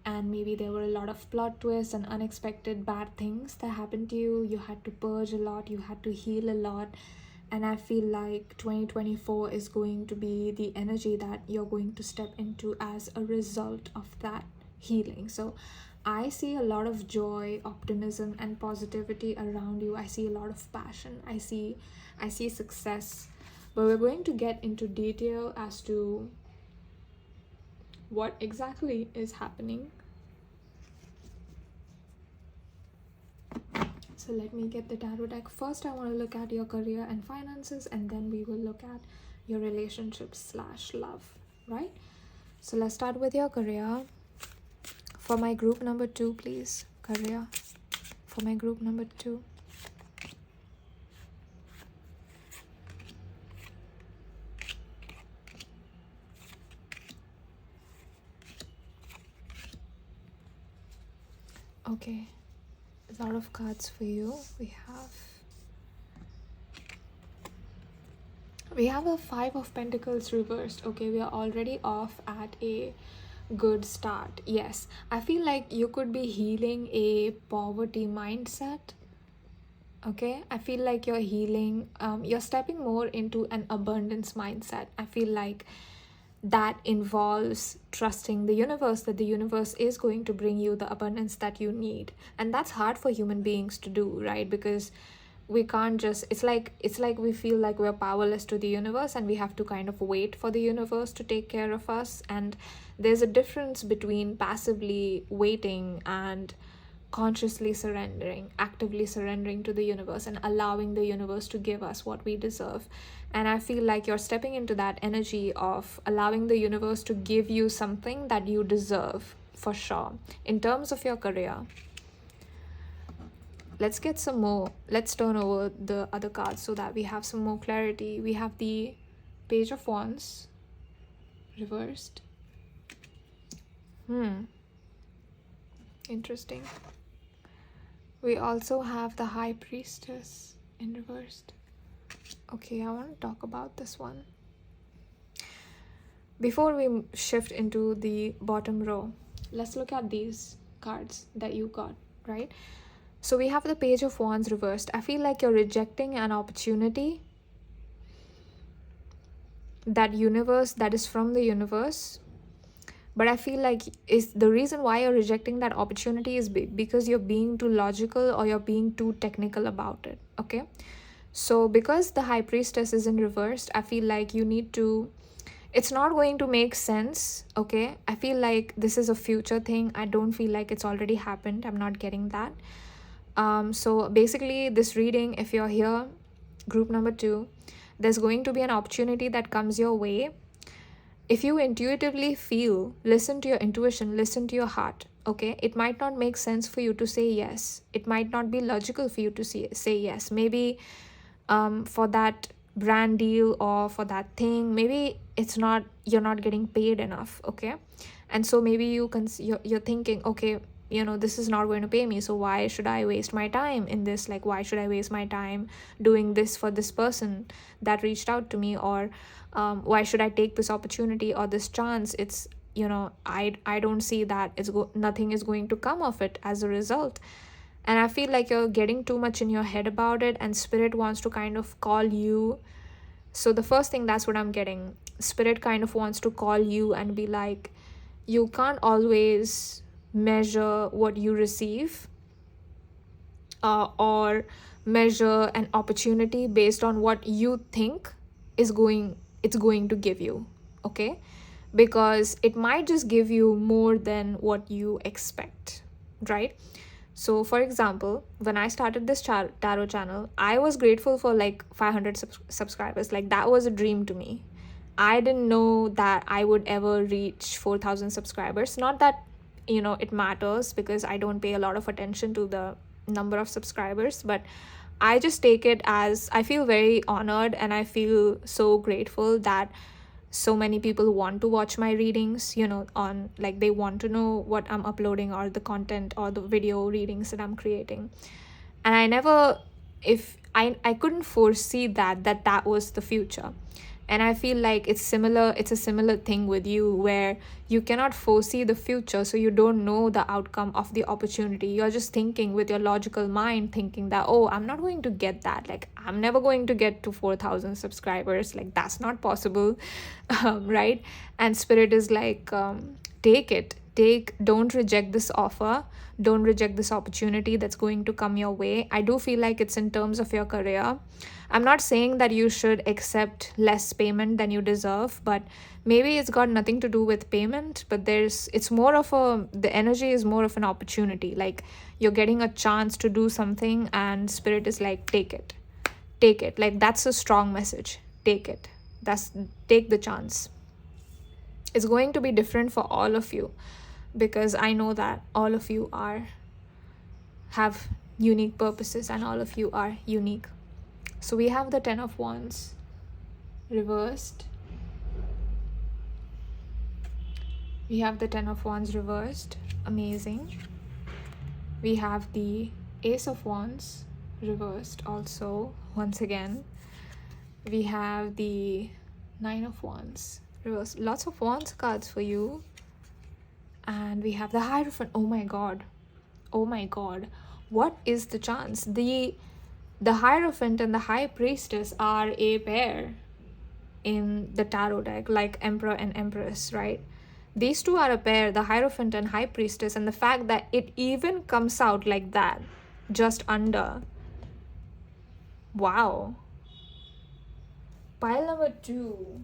And maybe there were a lot of plot twists and unexpected bad things that happened to you. You had to purge a lot. You had to heal a lot. And I feel like 2024 is going to be the energy that you're going to step into as a result of that healing. So I see a lot of joy, optimism, and positivity around you. I see a lot of passion. I see success. But we're going to get into detail as to what exactly is happening. So let me get the tarot deck. First, I want to look at your career and finances, and then we will look at your relationships/love, right? So let's start with your career. For my group number 2, please. Career. For my group number 2. Okay. A lot of cards for you. We have a 5 of Pentacles reversed. Okay, we are already off at a good start. Yes, I feel like you could be healing a poverty mindset. Okay, I feel like you're healing, you're stepping more into an abundance mindset. I feel like that involves trusting the universe, that the universe is going to bring you the abundance that you need. And that's hard for human beings to do, right? Because we can't just, it's like we feel like we're powerless to the universe, and we have to kind of wait for the universe to take care of us. And there's a difference between passively waiting and consciously surrendering, actively surrendering to the universe and allowing the universe to give us what we deserve. And I feel like you're stepping into that energy of allowing the universe to give you something that you deserve, for sure. In terms of your career, let's get some more. Let's turn over the other cards so that we have some more clarity. We have the Page of Wands reversed. Interesting. We also have the High Priestess in reversed. Okay, I want to talk about this one. Before we shift into the bottom row, let's look at these cards that you got, right? So we have the Page of Wands reversed. I feel like you're rejecting an opportunity that is from the universe. But I feel like is the reason why you're rejecting that opportunity is because you're being too logical or you're being too technical about it, okay? So because the High Priestess is in reversed, I feel like you need to, it's not going to make sense, okay? I feel like this is a future thing. I don't feel like it's already happened. I'm not getting that. So basically this reading, if you're here, group number 2, there's going to be an opportunity that comes your way if you intuitively feel, listen to your intuition, listen to your heart, okay? It might not make sense for you to say yes. It might not be logical for you to say yes. Maybe for that brand deal or for that thing, maybe you're not getting paid enough, okay? And so maybe you're thinking, okay, this is not going to pay me, so why should I waste my time in this? Like, why should I waste my time doing this for this person that reached out to me? Or why should I take this opportunity or this chance? It's, I don't see that nothing is going to come of it as a result. And I feel like you're getting too much in your head about it, and spirit wants to kind of call you. So the first thing, that's what I'm getting. Spirit kind of wants to call you and be like, you can't always measure what you receive or measure an opportunity based on what you think it's going to give you, okay? Because it might just give you more than what you expect, right? So for example, when I started this tarot channel, I was grateful for like 500 subscribers. Like, that was a dream to me. I didn't know that I would ever reach 4,000 subscribers. Not that it matters, because I don't pay a lot of attention to the number of subscribers, but I just take it as, I feel very honored and I feel so grateful that so many people want to watch my readings, on, like, they want to know what I'm uploading or the content or the video readings that I'm creating. And I couldn't foresee that was the future. And I feel like it's a similar thing with you, where you cannot foresee the future, so you don't know the outcome of the opportunity. You're just thinking with your logical mind, thinking that, oh, I'm not going to get that. Like, I'm never going to get to 4,000 subscribers. Like, that's not possible, right? And spirit is like, don't reject this offer. Don't reject this opportunity that's going to come your way. I do feel like it's in terms of your career. I'm not saying that you should accept less payment than you deserve, but maybe it's got nothing to do with payment, but the energy is more of an opportunity. Like, you're getting a chance to do something, and spirit is like, take it. Like, that's a strong message. Take it. Take the chance. It's going to be different for all of you, because I know that all of you have unique purposes, and all of you are unique. So we have the 10 of Wands reversed. We have the 10 of Wands reversed. Amazing. We have the Ace of Wands reversed also, once again. We have the 9 of Wands reversed. Lots of Wands cards for you. And we have the Hierophant. Oh my god. What is the chance? The Hierophant and the High Priestess are a pair in the tarot deck, like Emperor and Empress, right? These two are a pair, the Hierophant and High Priestess, and the fact that it even comes out like that, just under. Wow. Pile number 2.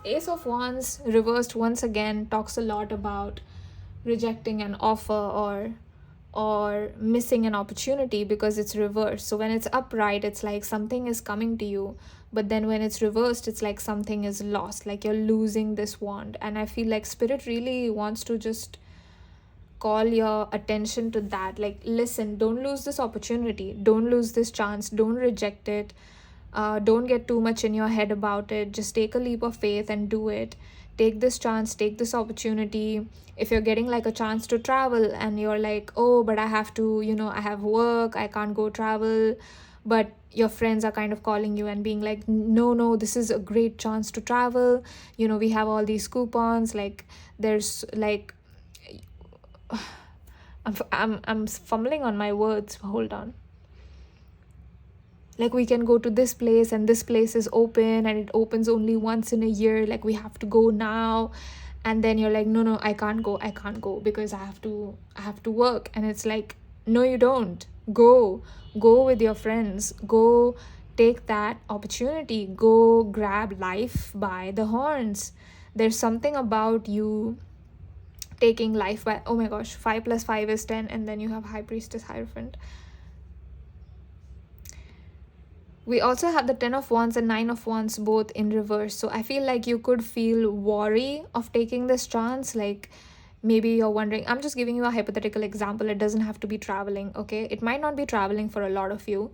Ace of Wands reversed once again talks a lot about rejecting an offer or missing an opportunity, because it's reversed. So when it's upright, it's like something is coming to you, but then when it's reversed, it's like something is lost, like you're losing this wand. And I feel like spirit really wants to just call your attention to that. Like, listen, don't lose this opportunity, don't lose this chance, don't reject it. Don't get too much in your head about it. Just take a leap of faith and do it. Take this chance, take this opportunity. If you're getting like a chance to travel and you're like, oh, but I have to, I have work, I can't go travel, but your friends are kind of calling you and being like, no, this is a great chance to travel, we have all these coupons, like there's like I'm fumbling on my words, hold on. Like, we can go to this place and this place is open and it opens only once in a year, like we have to go now. And then you're like, no, I can't go because I have to work. And it's like, no, you don't. Go with your friends, go take that opportunity, go grab life by the horns. There's something about you taking life by, oh my gosh, 5 + 5 is 10, and then you have High Priestess, Hierophant. We also have the 10 of Wands and 9 of Wands both in reverse. So I feel like you could feel wary of taking this chance. Like maybe you're wondering, I'm just giving you a hypothetical example. It doesn't have to be traveling, okay? It might not be traveling for a lot of you,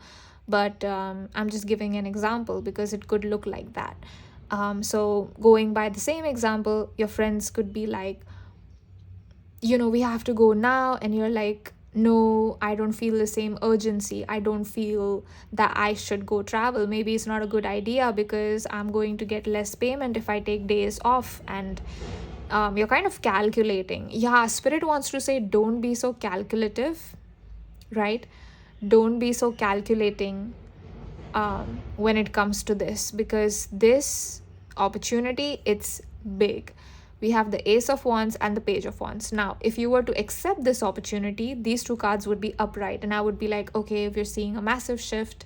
but I'm just giving an example because it could look like that. So going by the same example, your friends could be like, we have to go now. And you're like, no, I don't feel the same urgency. I don't feel that I should go travel. Maybe it's not a good idea because I'm going to get less payment if I take days off. And you're kind of calculating. Yeah, Spirit wants to say, don't be so calculative, right? Don't be so calculating when it comes to this, because this opportunity, it's big. We have the Ace of Wands and the Page of Wands. Now, if you were to accept this opportunity, these two cards would be upright. And I would be like, okay, if you're seeing a massive shift.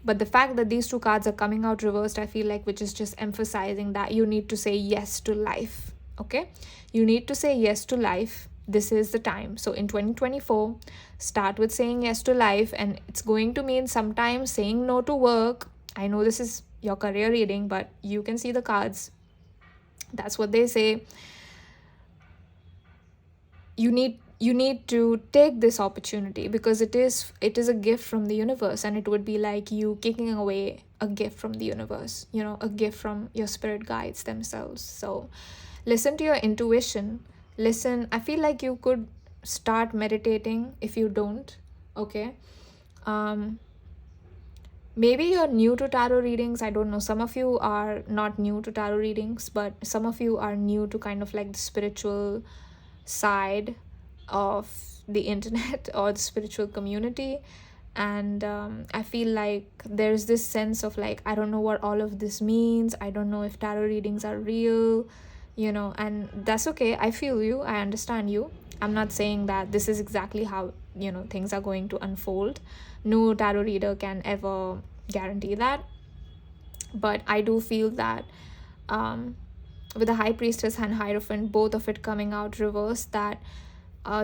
But the fact that these two cards are coming out reversed, I feel like, which is just emphasizing that you need to say yes to life. Okay? You need to say yes to life. This is the time. So in 2024, start with saying yes to life. And it's going to mean sometimes saying no to work. I know this is your career reading, but you can see the cards. That's what they say. You need to take this opportunity because it is a gift from the universe, and it would be like you kicking away a gift from the universe, a gift from your spirit guides themselves. So listen to your intuition. Listen, I feel like you could start meditating if you don't, okay? Maybe you're new to tarot readings. I don't know. Some of you are not new to tarot readings, but some of you are new to kind of like the spiritual side of the internet or the spiritual community. And I feel like there's this sense of like, I don't know what all of this means. I don't know if tarot readings are real, and that's okay. I feel you. I understand you. I'm not saying that this is exactly how, things are going to unfold. No tarot reader can ever guarantee that. But I do feel that with the High Priestess and Hierophant, both of it coming out reversed, that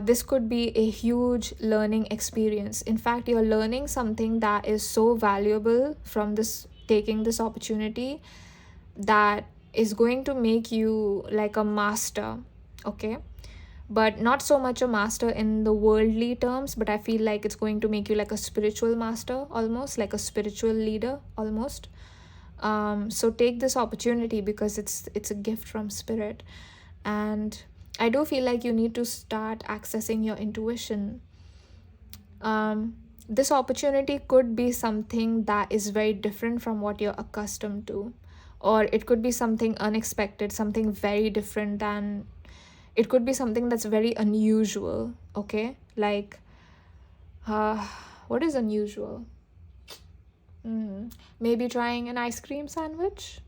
this could be a huge learning experience. In fact, you're learning something that is so valuable from taking this opportunity, that is going to make you like a master, okay? But not so much a master in the worldly terms, but I feel like it's going to make you like a spiritual master, almost like a spiritual leader almost. So take this opportunity because it's a gift from spirit. And I do feel like you need to start accessing your intuition. This opportunity could be something that is very different from what you're accustomed to, or it could be something unexpected, something very different than, it could be something that's very unusual, okay? Like, what is unusual? Maybe trying an ice cream sandwich?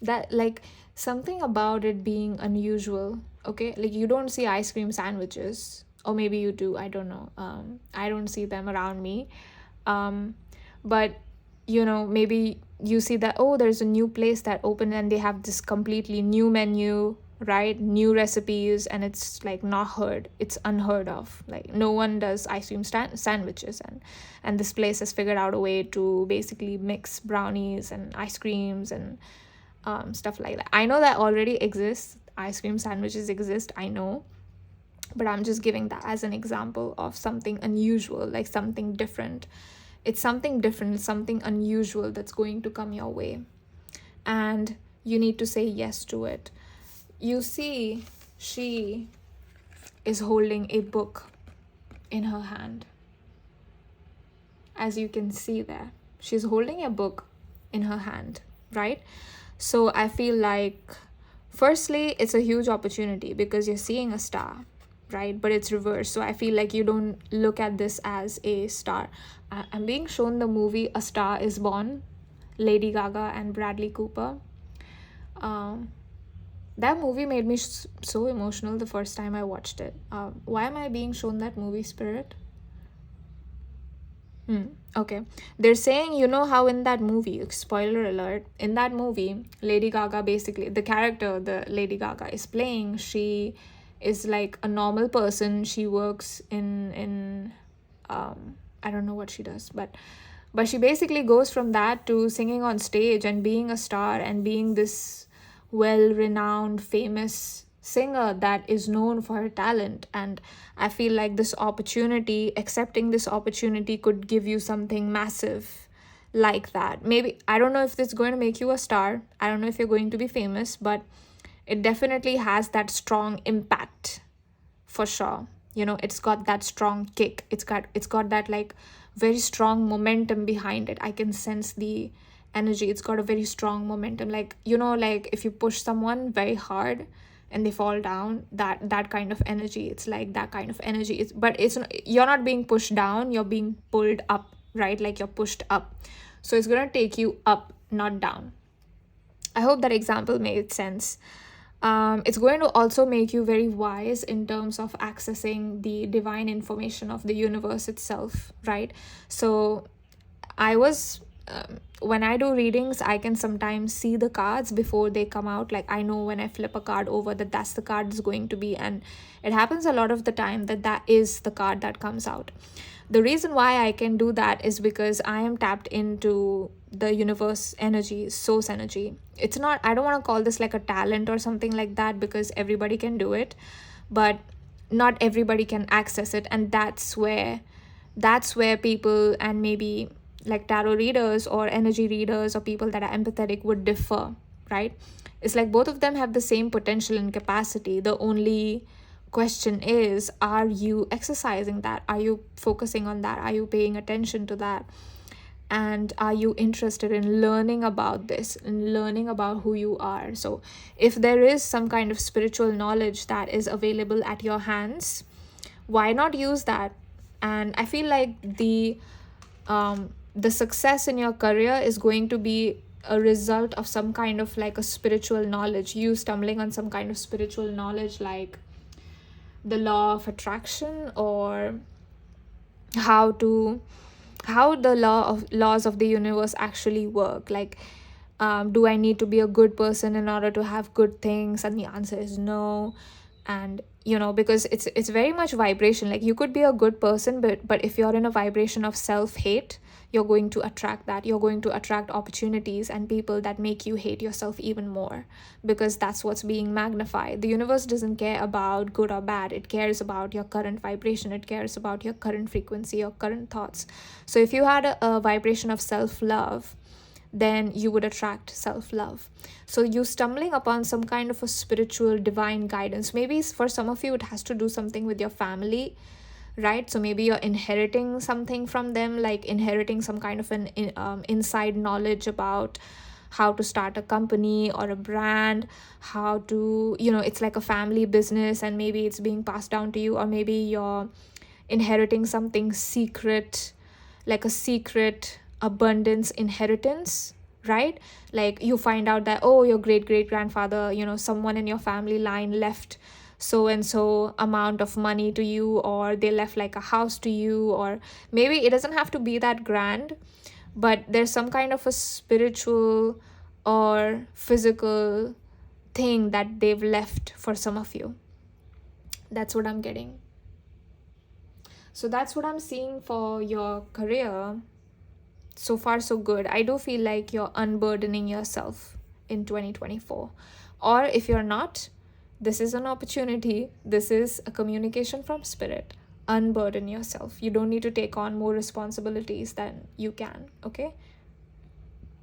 That, like, something about it being unusual, okay? Like, you don't see ice cream sandwiches, or maybe you do, I don't know. I don't see them around me. But, maybe you see that, oh, there's a new place that opened and they have this completely new menu, right? New recipes, and it's like it's unheard of. Like, no one does ice cream sandwiches, and this place has figured out a way to basically mix brownies and ice creams and stuff like that. I know that already exists. Ice cream sandwiches exist, I know, but I'm just giving that as an example of something unusual, like something different. It's something different, something unusual that's going to come your way, and you need to say yes to it. You see, she is holding a book in her hand. As you can see there, she's holding a book in her hand, right? So I feel like, firstly, it's a huge opportunity because you're seeing a star, right? But it's reversed. So I feel like you don't look at this as a star. I'm being shown the movie A Star is Born, Lady Gaga and Bradley Cooper. That movie made me so emotional the first time I watched it. Why am I being shown that movie, Spirit? Okay. They're saying, how in that movie, spoiler alert, in that movie, Lady Gaga, basically, the character the Lady Gaga is playing, she is like a normal person. She works in I don't know what she does, but But she basically goes from that to singing on stage and being a star and being this well-renowned, famous singer that is known for her talent. And I feel like this opportunity, accepting this opportunity, could give you something massive like that. Maybe, I don't know if this is going to make you a star. I don't know if you're going to be famous, but it definitely has that strong impact for sure. You know, it's got that strong kick. It's got that like very strong momentum behind it. I can sense the energy. It's got a very strong momentum. Like, you know, like if you push someone very hard and they fall down, that kind of energy. It's like that kind of energy. You're not being pushed down, you're being pulled up, right? Like you're pushed up. So it's gonna take you up, not down. I hope that example made sense. It's going to also make you very wise in terms of accessing the divine information of the universe itself, right? So when I do readings, I can sometimes see the cards before they come out. Like I know when I flip a card over that that's the card is going to be, and it happens a lot of the time that is the card that comes out. The reason why I can do that is because I am tapped into the universe energy, source energy. It's not, I don't want to call this like a talent or something like that, because everybody can do it, but not everybody can access it. And that's where people, and maybe like tarot readers or energy readers or people that are empathetic, would differ, right? It's like both of them have the same potential and capacity. The only question is, are you exercising that? Are you focusing on that? Are you paying attention to that? And are you interested in learning about this and learning about who you are? So if there is some kind of spiritual knowledge that is available at your hands, why not use that? And I feel like the success in your career is going to be a result of some kind of like a spiritual knowledge, you stumbling on some kind of spiritual knowledge, like the law of attraction, or how the laws of the universe actually work. Like, do I need to be a good person in order to have good things? And the answer is no. And you know, because it's very much vibration. Like you could be a good person, but if you're in a vibration of self-hate, you're going to attract that. You're going to attract opportunities and people that make you hate yourself even more, because that's what's being magnified. The universe doesn't care about good or bad. It cares about your current vibration. It cares about your current frequency, your current thoughts. So if you had a vibration of self-love, then you would attract self-love. So you stumbling upon some kind of a spiritual divine guidance, maybe for some of you it has to do something with your family, right? So maybe you're inheriting something from them, like inheriting some kind of an inside knowledge about how to start a company or a brand, how to, you know, it's like a family business, and maybe it's being passed down to you. Or maybe you're inheriting something secret, like a secret abundance inheritance, right? Like you find out that, oh, your great-great-grandfather, you know, someone in your family line left so and so amount of money to you, or they left like a house to you. Or maybe it doesn't have to be that grand, but there's some kind of a spiritual or physical thing that they've left for some of you. That's what I'm getting. So that's what I'm seeing for your career. So far so good. I do feel like you're unburdening yourself in 2024. Or if you're not, this is an opportunity. This is a communication from spirit. Unburden yourself. You don't need to take on more responsibilities than you can, okay?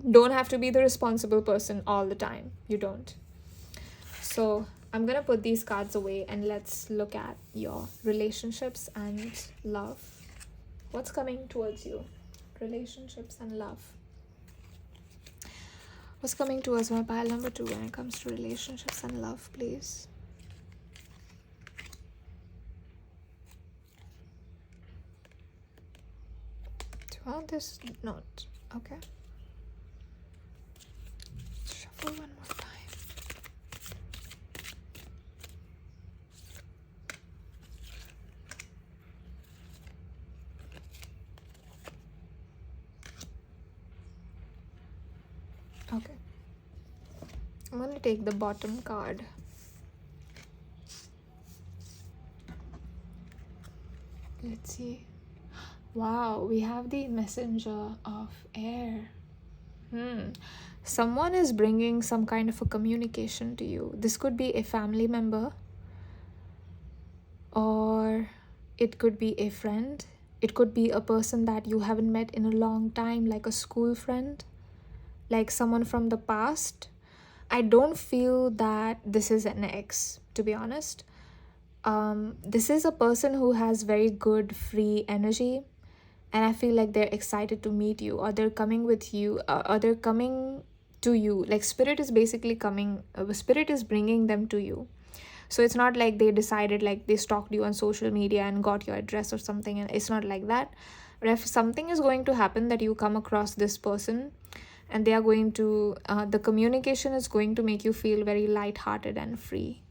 Don't have to be the responsible person all the time. You don't. So I'm gonna put these cards away and let's look at your relationships and love. What's coming towards you? Relationships and love. What's coming towards my pile number 2 when it comes to relationships and love, please? Do you want this note? Okay. Shuffle one more time. Okay. I'm going to take the bottom card. Let's see. Wow, we have the messenger of air. Someone is bringing some kind of a communication to you. This could be a family member, or it could be a friend. It could be a person that you haven't met in a long time, like a school friend, like someone from the past. I don't feel that this is an ex, to be honest. This is a person who has very good free energy, and I feel like they're excited to meet you, or they're coming with you, or they're coming to you. Like spirit is basically coming, spirit is bringing them to you. So it's not like they decided, like they stalked you on social media and got your address or something, and it's not like that. But if something is going to happen, that you come across this person and they are going to, the communication is going to make you feel very lighthearted and free.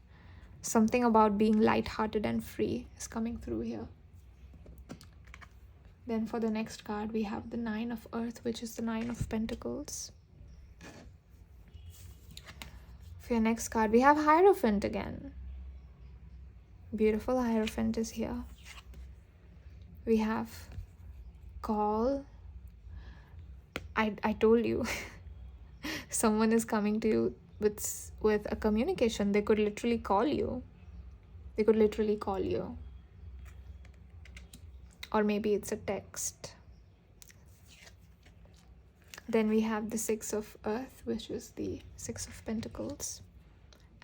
Something about being lighthearted and free is coming through here. Then for the next card, we have the 9 of Earth, which is the 9 of Pentacles. For your next card, we have Hierophant again. Beautiful Hierophant is here. We have call. I told you, someone is coming to you with a communication. They could literally call you. They could literally call you. Or maybe it's a text. Then we have the 6 of Earth, which is the 6 of Pentacles.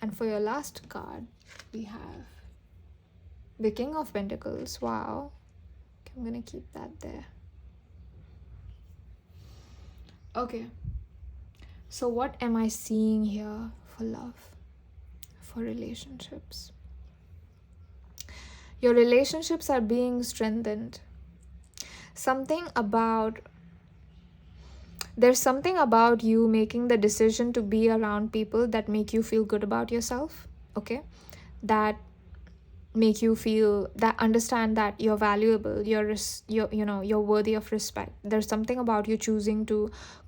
And for your last card, we have the King of Pentacles. Wow. Okay, I'm going to keep that there. Okay. So what am I seeing here for love, for relationships? Your relationships are being strengthened. There's something about you making the decision to be around people that make you feel good about yourself, okay? That make you feel, that understand that you're valuable, you're worthy of respect. There's something about you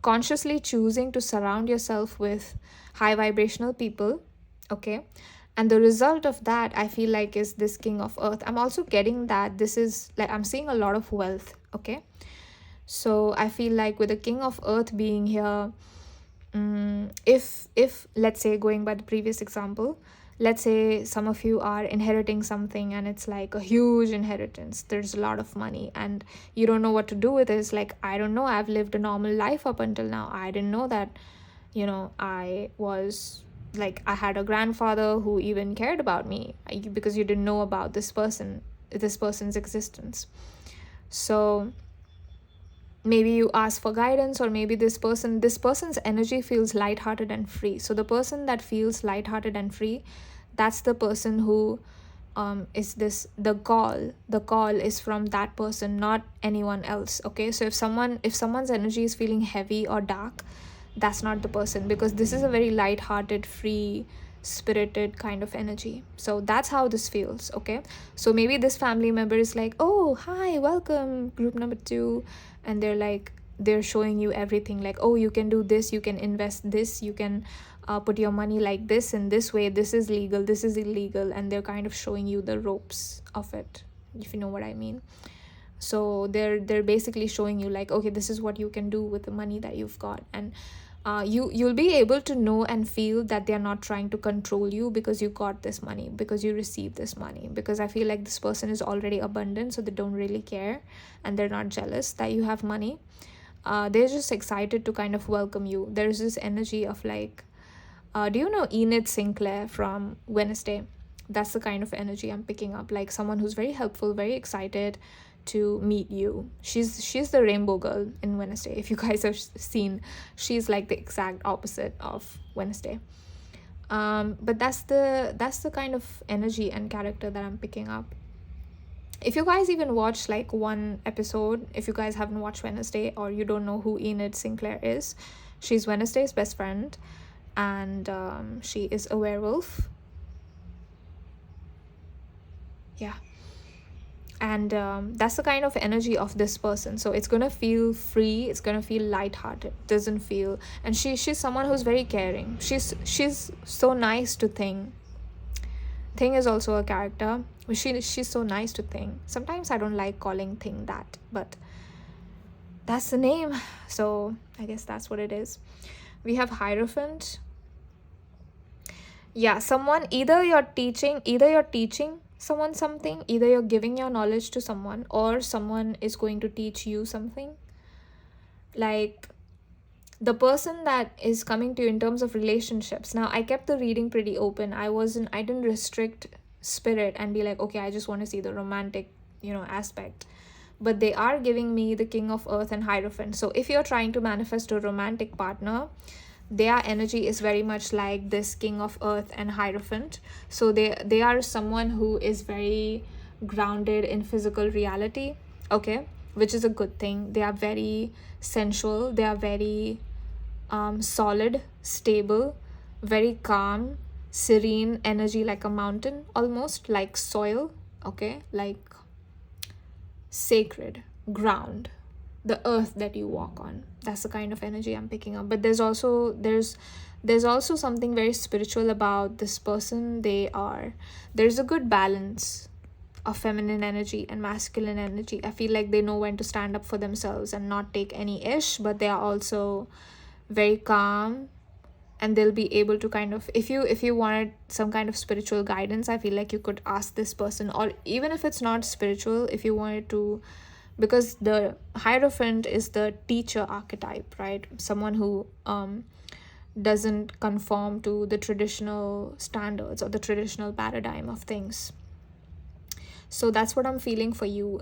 consciously choosing to surround yourself with high vibrational people, okay? And the result of that, I feel like, is this King of Earth. I'm also getting that this is like, I'm seeing a lot of wealth, okay? So I feel like with the King of Earth being here, if let's say, going by the previous example, let's say some of you are inheriting something and it's like a huge inheritance. There's a lot of money and you don't know what to do with it. It's like, I don't know, I've lived a normal life up until now. I didn't know that, I was like, I had a grandfather who even cared about me, because you didn't know about this person's existence. So maybe you ask for guidance, or maybe this person's energy feels lighthearted and free. So the person that feels lighthearted and free, that's the person who is the call is from that person, not anyone else, okay? So if someone's energy is feeling heavy or dark, that's not the person, because this is a very lighthearted, free, spirited kind of energy. So that's how this feels, okay? So maybe this family member is like, oh, hi, welcome, group number 2, and they're showing you everything, like, oh, you can do this, you can invest this, you can put your money like this in this way, this is legal, this is illegal, and they're kind of showing you the ropes of it, if you know what I mean. So they're basically showing you, like, okay, this is what you can do with the money that you've got. And you'll be able to know and feel that they're not trying to control you because you got this money, because you received this money. Because I feel like this person is already abundant, so they don't really care, and they're not jealous that you have money. They're just excited to kind of welcome you. There's this energy of like, do you know Enid Sinclair from Wednesday? That's the kind of energy I'm picking up, like someone who's very helpful, very excited to meet you. She's the rainbow girl in Wednesday. If you guys have seen, she's like the exact opposite of Wednesday. But that's the kind of energy and character that I'm picking up. If you guys even watch like one episode, if you guys haven't watched Wednesday, or you don't know who Enid Sinclair is, she's Wednesday's best friend, and she is a werewolf. Yeah. And that's the kind of energy of this person. So it's gonna feel free, it's gonna feel lighthearted, doesn't feel. And she's someone who's very caring. She's so nice to Thing. Thing is also a character. She's so nice to Thing. Sometimes I don't like calling Thing that, but that's the name. So I guess that's what it is. We have Hierophant. Yeah, someone, either you're teaching someone something, either you're giving your knowledge to someone, or someone is going to teach you something. Like, the person that is coming to you in terms of relationships. Now, I kept the reading pretty open. I didn't restrict spirit and be like, okay, I just want to see the romantic, aspect. But they are giving me the King of Earth and Hierophant. So if you're trying to manifest a romantic partner, their energy is very much like this King of Earth and Hierophant. So they are someone who is very grounded in physical reality, okay, which is a good thing. They are very sensual. They are very solid, stable, very calm, serene energy, like a mountain, almost like soil, okay, like sacred ground, the earth that you walk on. That's the kind of energy I'm picking up. But there's also something very spiritual about this person. There's a good balance of feminine energy and masculine energy. I feel like they know when to stand up for themselves and not take any ish, but they are also very calm, and they'll be able to kind of, if you wanted some kind of spiritual guidance, I feel like you could ask this person. Or even if it's not spiritual, if you wanted to, because the Hierophant is the teacher archetype, right? Someone who doesn't conform to the traditional standards or the traditional paradigm of things. So that's what I'm feeling for you.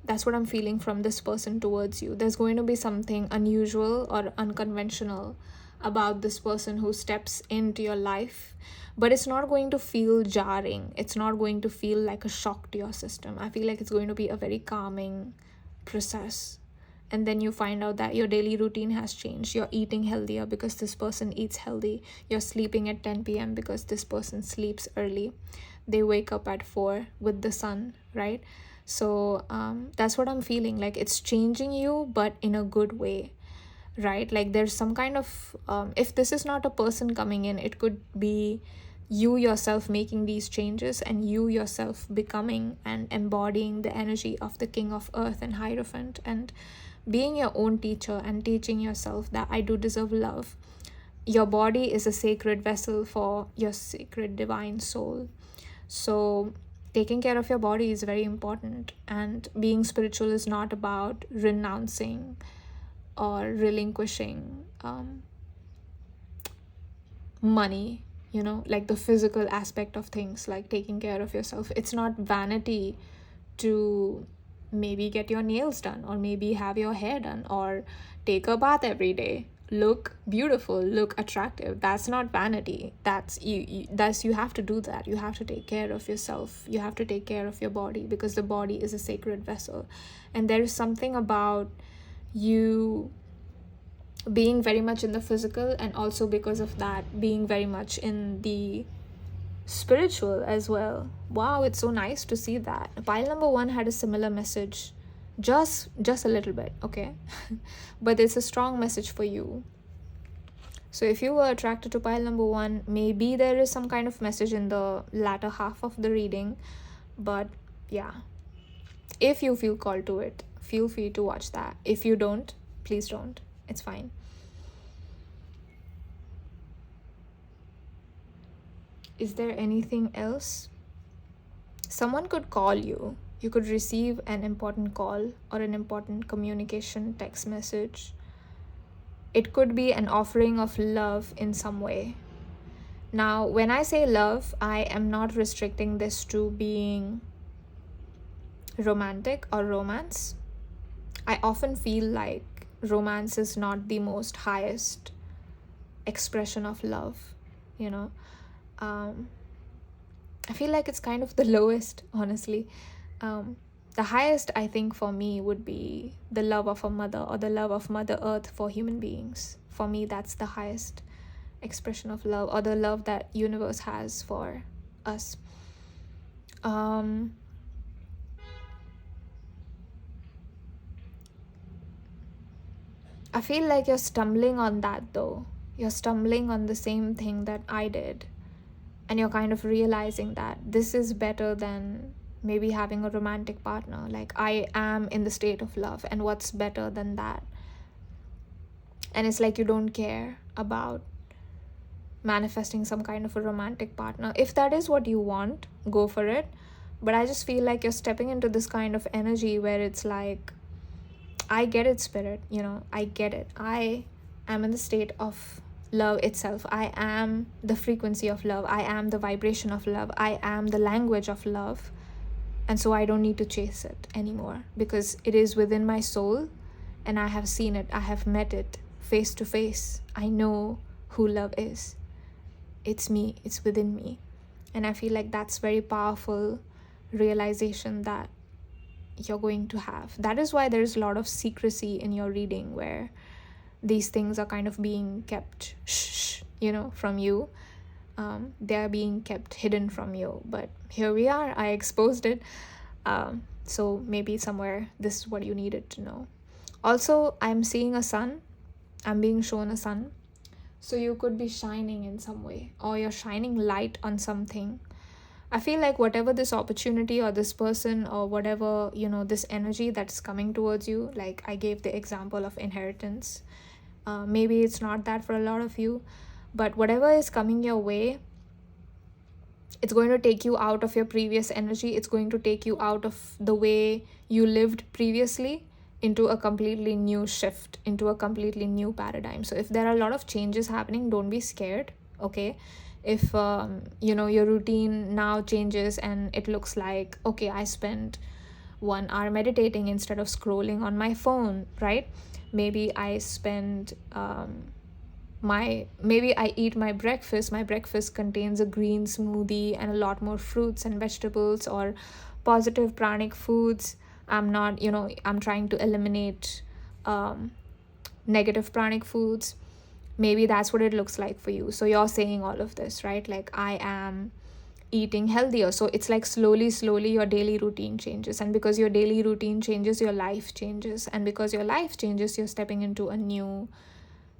That's what I'm feeling from this person towards you. There's going to be something unusual or unconventional about this person who steps into your life, but it's not going to feel jarring. It's not going to feel like a shock to your system. I feel like it's going to be a very calming process. And then you find out that your daily routine has changed. You're eating healthier because this person eats healthy. You're sleeping at 10 p.m. because this person sleeps early. They wake up at 4 with the sun, right? So that's what I'm feeling. Like, it's changing you, but in a good way, right? Like, there's some kind of if this is not a person coming in, it could be you yourself making these changes, and you yourself becoming and embodying the energy of the King of Earth and Hierophant, and being your own teacher and teaching yourself that I do deserve love. Your body is a sacred vessel for your sacred divine soul. So taking care of your body is very important, and being spiritual is not about renouncing or relinquishing money, like the physical aspect of things, like taking care of yourself. It's not vanity to maybe get your nails done, or maybe have your hair done, or take a bath every day, look beautiful, look attractive. That's not vanity. That's you have to do that. You have to take care of yourself. You have to take care of your body, because the body is a sacred vessel. And there is something about you being very much in the physical, and also because of that being very much in the spiritual as well. Wow, it's so nice to see that. Pile number 1 had a similar message, just a little bit, okay? But it's a strong message for you. So if you were attracted to pile number 1, maybe there is some kind of message in the latter half of the reading. But yeah, if you feel called to it, feel free to watch that. If you don't, please don't. It's fine. Is there anything else? Someone could call you. You could receive an important call or an important communication, text message. It could be an offering of love in some way. Now, when I say love, I am not restricting this to being romantic or romance. I often feel like romance is not the most highest expression of love, I feel like it's kind of the lowest, honestly. The highest, I think, for me would be the love of a mother, or the love of Mother Earth for human beings. For me, that's the highest expression of love, or the love that universe has for us. I feel like you're stumbling on that, though. You're stumbling on the same thing that I did. And you're kind of realizing that this is better than maybe having a romantic partner. Like, I am in the state of love, and what's better than that? And it's like you don't care about manifesting some kind of a romantic partner. If that is what you want, go for it. But I just feel like you're stepping into this kind of energy where it's like, I get it, spirit, I get it. I am in the state of love itself. I am the frequency of love. I am the vibration of love. I am the language of love. And so I don't need to chase it anymore, because it is within my soul, and I have seen it. I have met it face to face. I know who love is. It's me. It's within me. And I feel like that's very powerful realization that you're going to have. That is why there's a lot of secrecy in your reading, where these things are kind of being kept from you. They're being kept hidden from you. But here we are. I exposed it. So maybe somewhere this is what you needed to know. Also, I'm seeing a sun. I'm being shown a sun. So you could be shining in some way, or you're shining light on something. I feel like whatever this opportunity or this person or whatever, this energy that's coming towards you, like I gave the example of inheritance. Maybe it's not that for a lot of you, but whatever is coming your way, it's going to take you out of your previous energy. It's going to take you out of the way you lived previously into a completely new shift, into a completely new paradigm. So if there are a lot of changes happening, don't be scared, okay? If, your routine now changes and it looks like, okay, I spent 1 hour meditating instead of scrolling on my phone, right? Maybe I spend, maybe I eat my breakfast. My breakfast contains a green smoothie and a lot more fruits and vegetables, or positive pranic foods. I'm not, I'm trying to eliminate negative pranic foods. Maybe that's what it looks like for you. So you're saying all of this, right? Like, I am eating healthier. So it's like slowly your daily routine changes. And because your daily routine changes, your life changes. And because your life changes, you're stepping into a new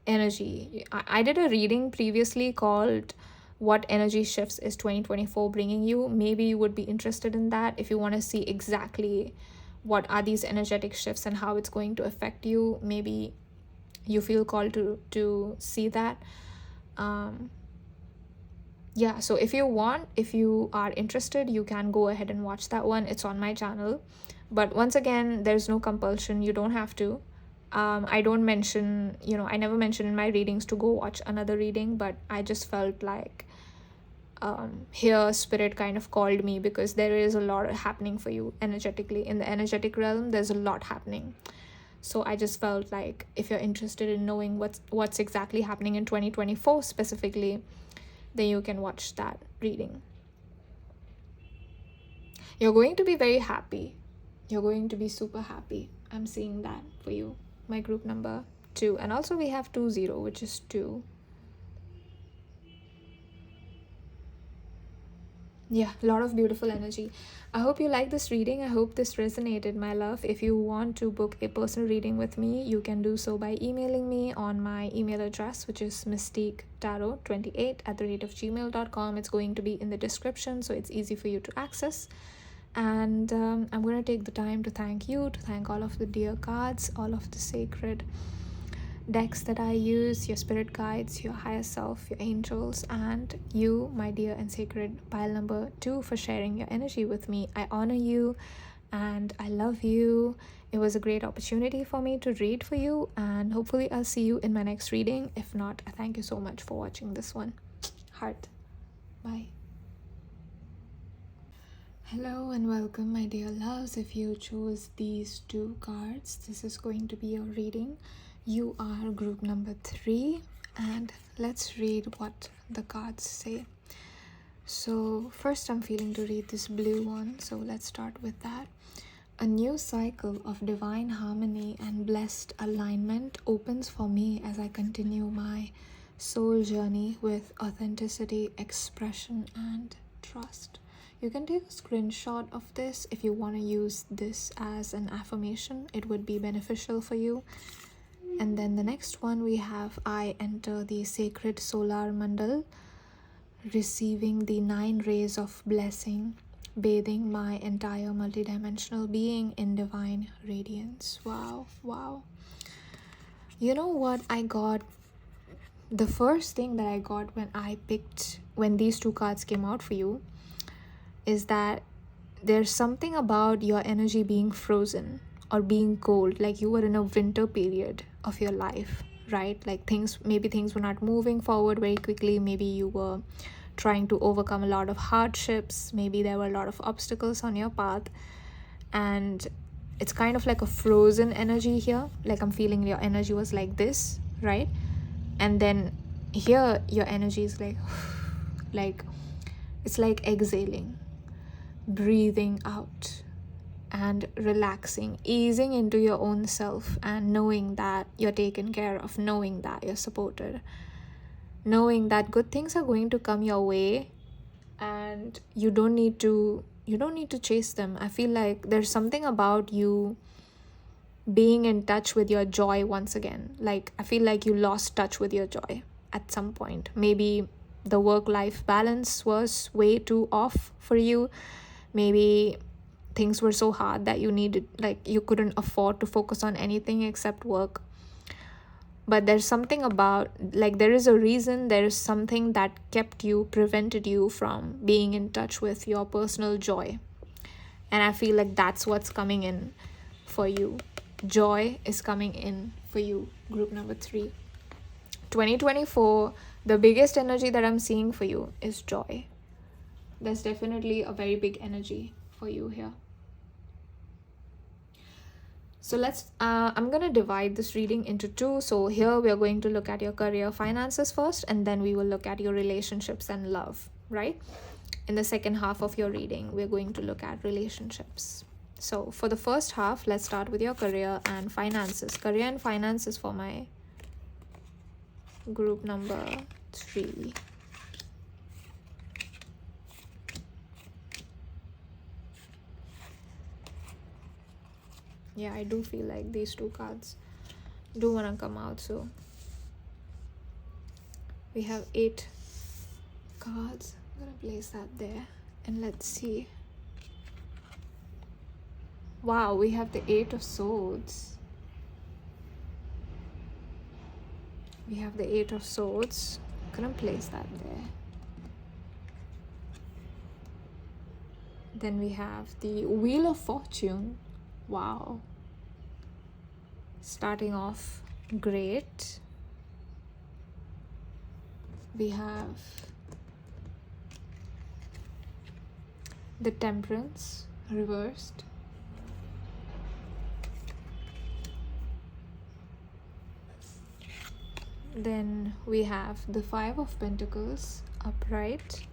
energy. I did a reading previously called What Energy Shifts is 2024 Bringing You? Maybe you would be interested in that if you want to see exactly what are these energetic shifts and how it's going to affect you. Maybe you feel called to see that. So if you are interested, you can go ahead and watch that one. It's on my channel. But once again, there's no compulsion. You don't have to. I don't mention, I never mention in my readings to go watch another reading, but I just felt like here spirit kind of called me, because there is a lot happening for you energetically. In the energetic realm, there's a lot happening. So I just felt like if you're interested in knowing what's exactly happening in 2024 specifically, then you can watch that reading. You're going to be very happy. You're going to be super happy. I'm seeing that for you. My group number 2. And also we have 20, which is 2. Yeah, a lot of beautiful energy. I hope you like this reading. I hope this resonated, my love. If you want to book a personal reading with me, you can do so by emailing me on my email address, which is mystiquetarot28@gmail.com. It's going to be in the description, so it's easy for you to access. And I'm going to take the time to thank you, to thank all of the dear cards, all of the sacred decks that I use, your spirit guides, your higher self, your angels, and you, my dear and sacred pile number 2, for sharing your energy with me. I honor you and I love you. It was a great opportunity for me to read for you, and hopefully I'll see you in my next reading. If not, I thank you so much for watching this one. Heart. Bye. Hello and welcome, my dear loves. If you chose these 2 cards, this is going to be your reading. You are group number 3, and let's read what the cards say. So first I'm feeling to read this blue one, so let's start with that. A new cycle of divine harmony and blessed alignment opens for me as I continue my soul journey with authenticity, expression, and trust. You can take a screenshot of this if you want to use this as an affirmation. It would be beneficial for you. And then the next one we have, I enter the sacred solar mandal, receiving the 9 rays of blessing bathing my entire multidimensional being in divine radiance. Wow, wow. You know what I got? The first thing that I got when these two cards came out for you is that there's something about your energy being frozen or being cold, like you were in a winter period of your life, right? Like maybe things were not moving forward very quickly. Maybe you were trying to overcome a lot of hardships. Maybe there were a lot of obstacles on your path, and it's kind of like a frozen energy here. Like I'm feeling your energy was like this, right? And then here your energy is like it's like exhaling, breathing out and relaxing, easing into your own self, and knowing that you're taken care of, knowing that you're supported, knowing that good things are going to come your way, and you don't need to chase them. I feel like there's something about you being in touch with your joy once again. Like I feel like you lost touch with your joy at some point. Maybe the work-life balance was way too off for you. Maybe things were so hard that you couldn't afford to focus on anything except work. But there's something about, like, there is a reason, there is something that prevented you from being in touch with your personal joy. And I feel like that's what's coming in for you. Joy is coming in for you, group number 3. 2024, the biggest energy that I'm seeing for you is joy. There's definitely a very big energy for you here. So I'm going to divide this reading into 2. So here we are going to look at your career, finances first, and then we will look at your relationships and love, right? In the second half of your reading, we're going to look at relationships. So for the first half, let's start with your career and finances. Career and finances for my group number 3. Yeah, I do feel like these 2 cards do want to come out. So we have 8 cards. I'm going to place that there. And let's see. Wow, we have the 8 of Swords. We have the 8 of Swords. I'm going to place that there. Then we have the Wheel of Fortune. Wow. Starting off great. We have the Temperance reversed. Then we have the 5 of Pentacles upright.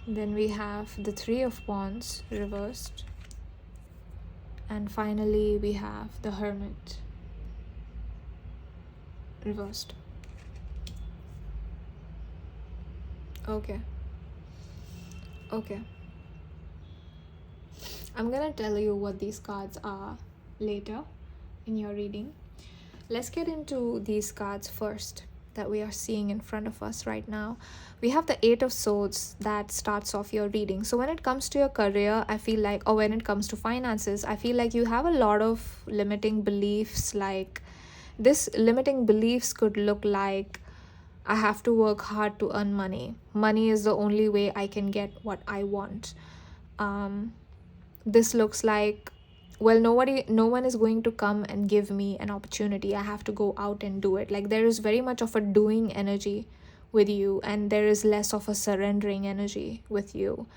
Then we have the 3 of Wands reversed. And finally we have the Hermit reversed. Okay. I'm gonna tell you what these cards are later in your reading. Let's get into these cards first that we are seeing in front of us right now. We have the 8 of Swords that starts off your reading. So when it comes to your career, I feel like, or when it comes to finances, I feel like you have a lot of limiting beliefs. Like this limiting beliefs could look like, I have to work hard to earn money. Money is the only way I can get what I want. This looks like, well, no one is going to come and give me an opportunity. I have to go out and do it. Like there is very much of a doing energy with you, and there is less of a surrendering energy with you.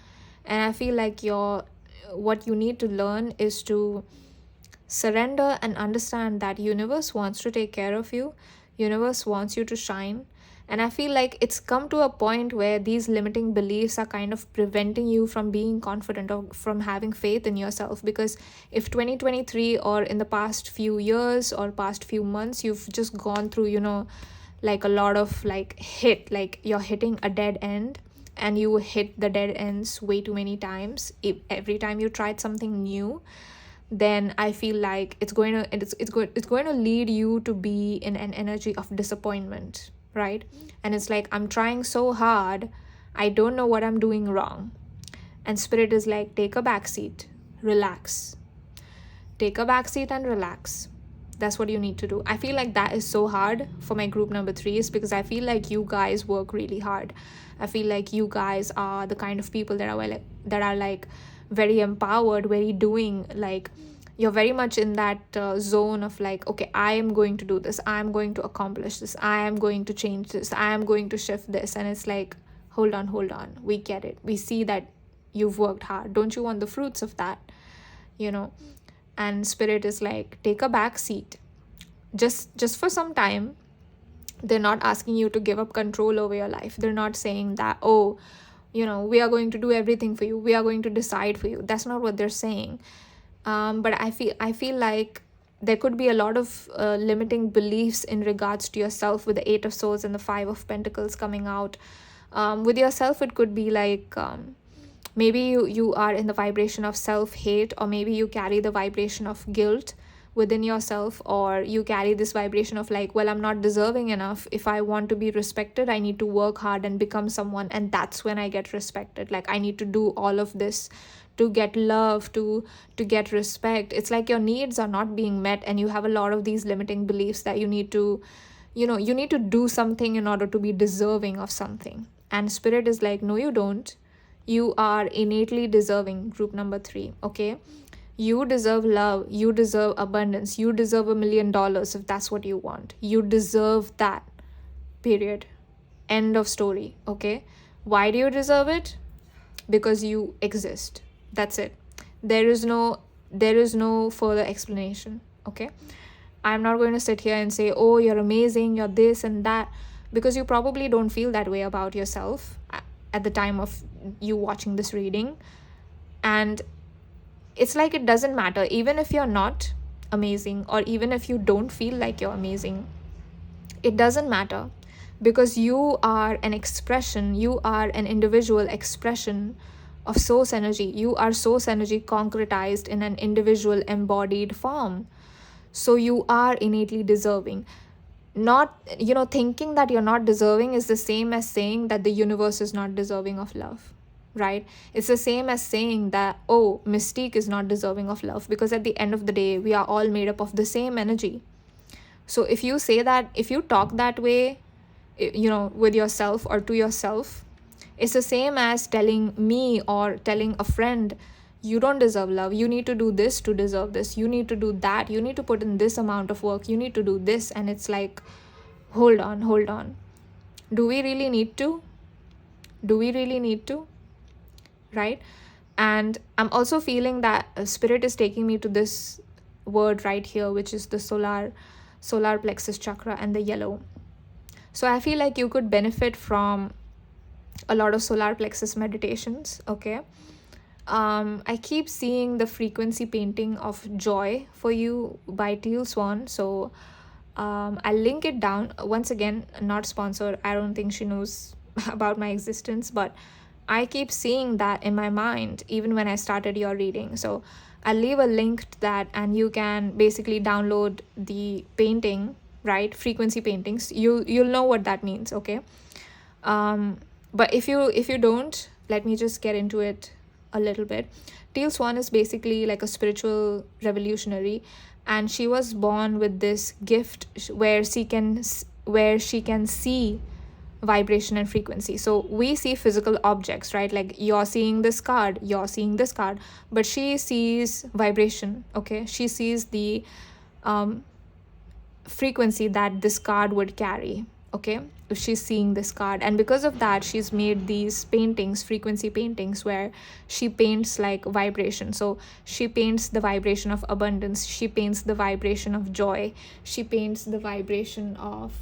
And I feel like what you need to learn is to surrender and understand that universe wants to take care of you. Universe wants you to shine. And I feel like it's come to a point where these limiting beliefs are kind of preventing you from being confident or from having faith in yourself. Because if 2023 or in the past few years or past few months, you've just gone through, like a lot of you're hitting a dead end, and you hit the dead ends way too many times. Every time you tried something new, then I feel like it's going to lead you to be in an energy of disappointment. Right? And it's like, I'm trying so hard, I don't know what I'm doing wrong. And spirit is like, take a back seat, relax. Take a back seat and relax. That's what you need to do. I feel like that is so hard for my group number 3s, because I feel like you guys work really hard. I feel like you guys are the kind of people that are like very empowered, very doing, like you're very much in that zone of like, okay, I am going to do this, I am going to accomplish this, I am going to change this, I am going to shift this. And it's like, hold on, we get it, we see that you've worked hard. Don't you want the fruits of that? And spirit is like, take a back seat, just for some time. They're not asking you to give up control over your life. They're not saying that, oh, we are going to do everything for you, we are going to decide for you. That's not what they're saying. But I feel like there could be a lot of limiting beliefs in regards to yourself with the 8 of Swords and the 5 of Pentacles coming out. With yourself, it could be like, maybe you are in the vibration of self-hate, or maybe you carry the vibration of guilt within yourself, or you carry this vibration of like, well, I'm not deserving enough. If I want to be respected, I need to work hard and become someone, and that's when I get respected. Like, I need to do all of this to get love, to get respect. It's like your needs are not being met, and you have a lot of these limiting beliefs that you need to do something in order to be deserving of something. And spirit is like, no, you don't. You are innately deserving, group number 3, okay? You deserve love, you deserve abundance, you deserve $1 million if that's what you want. You deserve that, period. End of story, okay? Why do you deserve it? Because you exist. That's it. There is no further explanation, okay? I'm not going to sit here and say, oh, you're amazing, you're this and that, because you probably don't feel that way about yourself at the time of you watching this reading. And it's like, it doesn't matter, even if you're not amazing, or even if you don't feel like you're amazing, it doesn't matter, because you are an expression, you are an individual expression of source energy. You are source energy concretized in an individual embodied form. So you are innately deserving. Not, thinking that you're not deserving is the same as saying that the universe is not deserving of love, right? It's the same as saying that, oh, Mystique is not deserving of love, because at the end of the day, we are all made up of the same energy. So if you say that, if you talk that way, with yourself or to yourself, it's the same as telling me or telling a friend, you don't deserve love, you need to do this to deserve this, you need to do that, you need to put in this amount of work, you need to do this. And it's like, hold on. Do we really need to? Right? And I'm also feeling that spirit is taking me to this word right here, which is the solar plexus chakra and the yellow. So I feel like you could benefit from a lot of solar plexus meditations, okay? I keep seeing the frequency painting of Joy for You by 𝘚𝑒. So I'll link it down. Once again, not sponsored. I don't think she knows about my existence, but I keep seeing that in my mind even when I started your reading. So I'll leave a link to that, and you can basically download the painting, right? Frequency paintings. You'll know what that means, okay? But if you don't, let me just get into it a little bit. 𝘚𝑒 is basically like a spiritual revolutionary, and she was born with this gift where she can see vibration and frequency. So we see physical objects, right? Like you're seeing this card, but she sees vibration, okay? She sees the frequency that this card would carry, okay, if she's seeing this card. And because of that, she's made these paintings, frequency paintings, where she paints like vibration. So she paints the vibration of abundance, she paints the vibration of joy, she paints the vibration of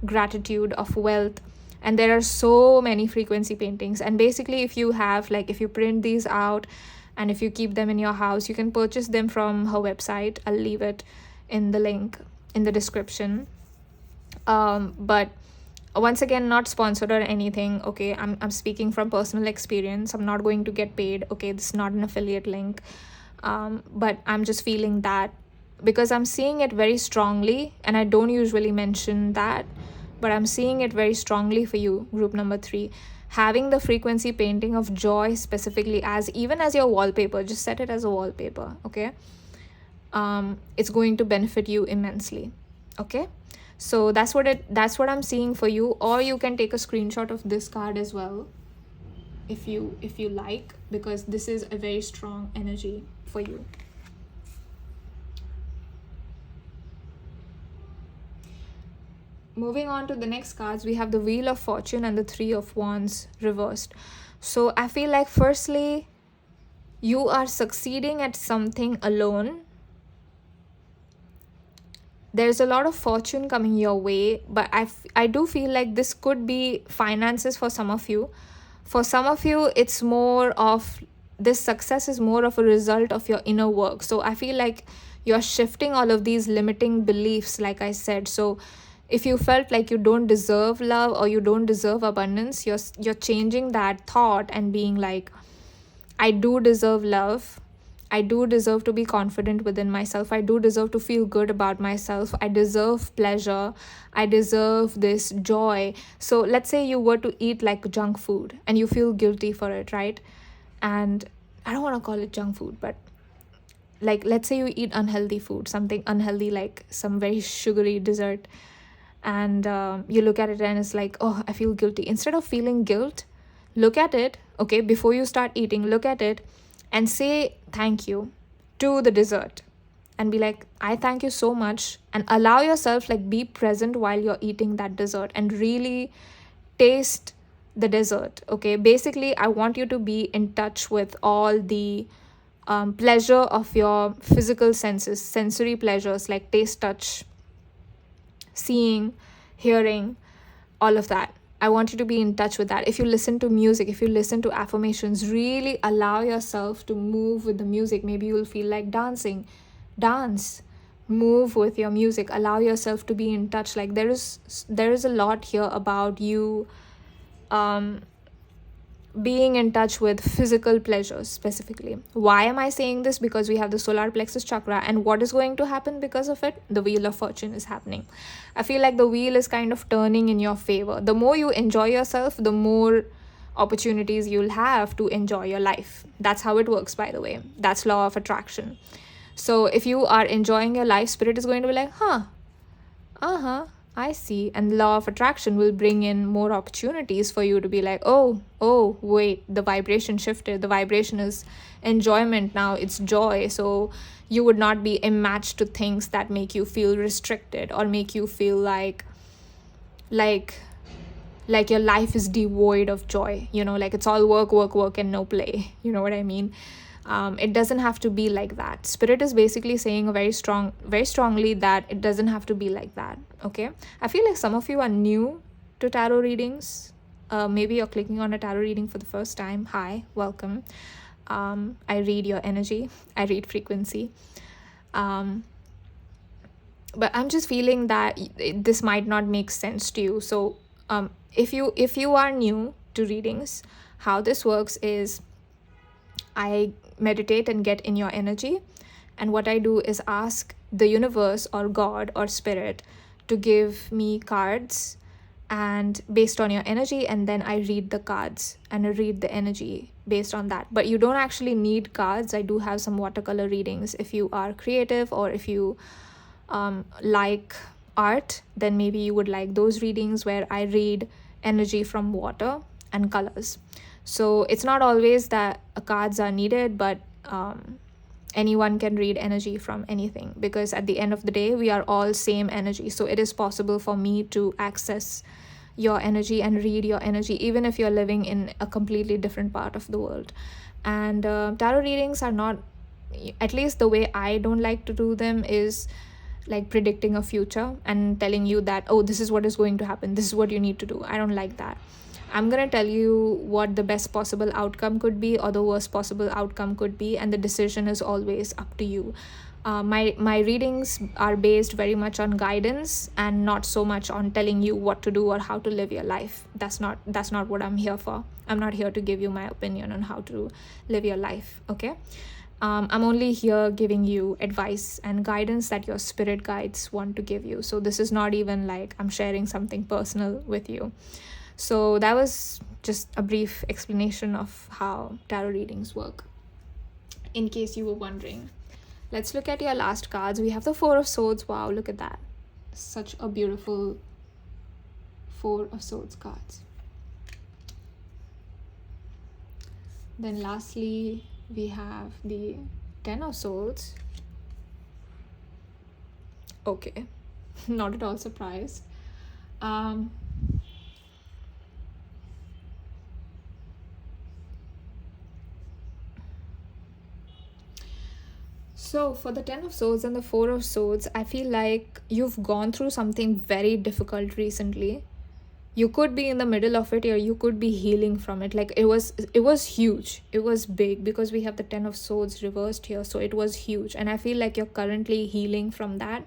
gratitude, of wealth. And there are so many frequency paintings. And basically, if you print these out and if you keep them in your house, you can purchase them from her website. I'll leave it in the link in the description. But once again, not sponsored or anything, okay? I'm speaking from personal experience. I'm not going to get paid, okay? This is not an affiliate link. But I'm just feeling that because I'm seeing it very strongly, and I don't usually mention that, but I'm seeing it very strongly for you, group number 3. Having the frequency painting of joy specifically as even as your wallpaper. Just set it as a wallpaper, okay? It's going to benefit you immensely, okay? So that's what I'm seeing for you. Or you can take a screenshot of this card as well if you like, because this is a very strong energy for you. Moving on to the next cards, we have the Wheel of Fortune and the 3 of Wands reversed. So I feel like firstly, you are succeeding at something alone. There's a lot of fortune coming your way, but I do feel like this could be finances for some of you. For some of you, it's more of, this success is more of a result of your inner work. So I feel like you're shifting all of these limiting beliefs, like I said. So if you felt like you don't deserve love or you don't deserve abundance, you're changing that thought and being like, I do deserve love. I do deserve to be confident within myself. I do deserve to feel good about myself. I deserve pleasure. I deserve this joy. So let's say you were to eat like junk food and you feel guilty for it, right? And I don't want to call it junk food, but like, let's say you eat unhealthy food, something unhealthy, like some very sugary dessert. And you look at it and it's like, oh, I feel guilty. Instead of feeling guilt, look at it, okay, before you start eating, look at it and say thank you to the dessert. And be like, I thank you so much. And allow yourself, like, be present while you're eating that dessert and really taste the dessert, okay? Basically, I want you to be in touch with all the pleasure of your physical senses, sensory pleasures like taste, touch, seeing, hearing, all of that. I want you to be in touch with that. If you listen to music, if you listen to affirmations, really allow yourself to move with the music. Maybe you'll feel like dancing. Dance. Move with your music. Allow yourself to be in touch. Like, there is a lot here about you being in touch with physical pleasures specifically. Why am I saying this? Because we have the solar plexus chakra, and what is going to happen because of it? The Wheel of Fortune is happening. I feel like the wheel is kind of turning in your favor. The more you enjoy yourself, the more opportunities you'll have to enjoy your life. That's how it works, by the way. That's law of attraction. So if you are enjoying your life, spirit is going to be like, I see. And law of attraction will bring in more opportunities for you to be like, oh, wait, the vibration shifted. The vibration is enjoyment now. It's joy. So you would not be matched to things that make you feel restricted or make you feel like your life is devoid of joy. You know, like it's all work and no play. You know what I mean? It doesn't have to be like that. Spirit is basically saying very strongly that it doesn't have to be like that. Okay, I feel like some of you are new to tarot readings. Maybe you're clicking on a tarot reading for the first time. Hi, welcome. I read your energy. I read frequency. But I'm just feeling that this might not make sense to you. So if you are new to readings, how this works is I meditate and get in your energy, and what I do is ask the universe or God or spirit to give me cards and based on your energy, and then I read the cards and I read the energy based on that. But you don't actually need cards. I do have some watercolor readings. If you are creative or if you like art, then maybe you would like those readings where I read energy from water and colors. So it's not always that cards are needed, but anyone can read energy from anything, because at the end of the day, we are all same energy. So it is possible for me to access your energy and read your energy, even if you're living in a completely different part of the world. And tarot readings are not, at least the way I don't like to do them, is like predicting a future and telling you that, oh, this is what is going to happen. This is what you need to do. I don't like that. I'm going to tell you what the best possible outcome could be or the worst possible outcome could be, and the decision is always up to you. My readings are based very much on guidance and not so much on telling you what to do or how to live your life. That's not what I'm here for. I'm not here to give you my opinion on how to live your life, okay? I'm only here giving you advice and guidance that your spirit guides want to give you. So this is not even like I'm sharing something personal with you. So that was just a brief explanation of how tarot readings work, in case you were wondering. Let's look at your last cards. We have the Four of Swords. Wow, look at that. Such a beautiful Four of Swords cards. Then lastly, we have the Ten of Swords. Okay, not at all surprised. So for the Ten of Swords and the Four of Swords, I feel like you've gone through something very difficult recently. You could be in the middle of it, or you could be healing from it. Like it was huge, it was big, because we have the Ten of Swords reversed here, so it was huge. And I feel like you're currently healing from that.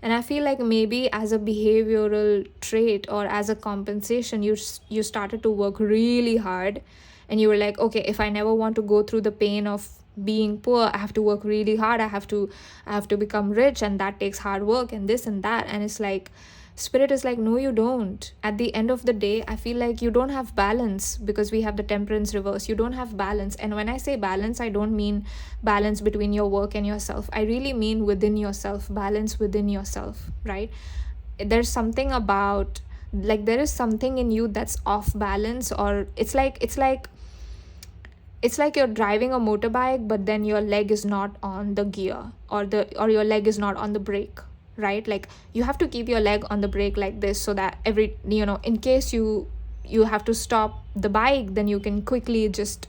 And I feel like maybe as a behavioral trait or as a compensation, you started to work really hard, and you were like, okay, if I never want to go through the pain of being poor, I have to work really hard, I have to become rich, and that takes hard work and this and that. And it's like Spirit is like, no, you don't. At the end of the day, I feel like you don't have balance, because we have the Temperance reverse. You don't have balance. And when I say balance, I don't mean balance between your work and yourself. I really mean within yourself, balance within yourself, right? There's something about, like, there is something in you that's off balance, or it's like you're driving a motorbike, but then your leg is not on the gear, or your leg is not on the brake, right? Like you have to keep your leg on the brake like this, so that in case you have to stop the bike, then you can quickly just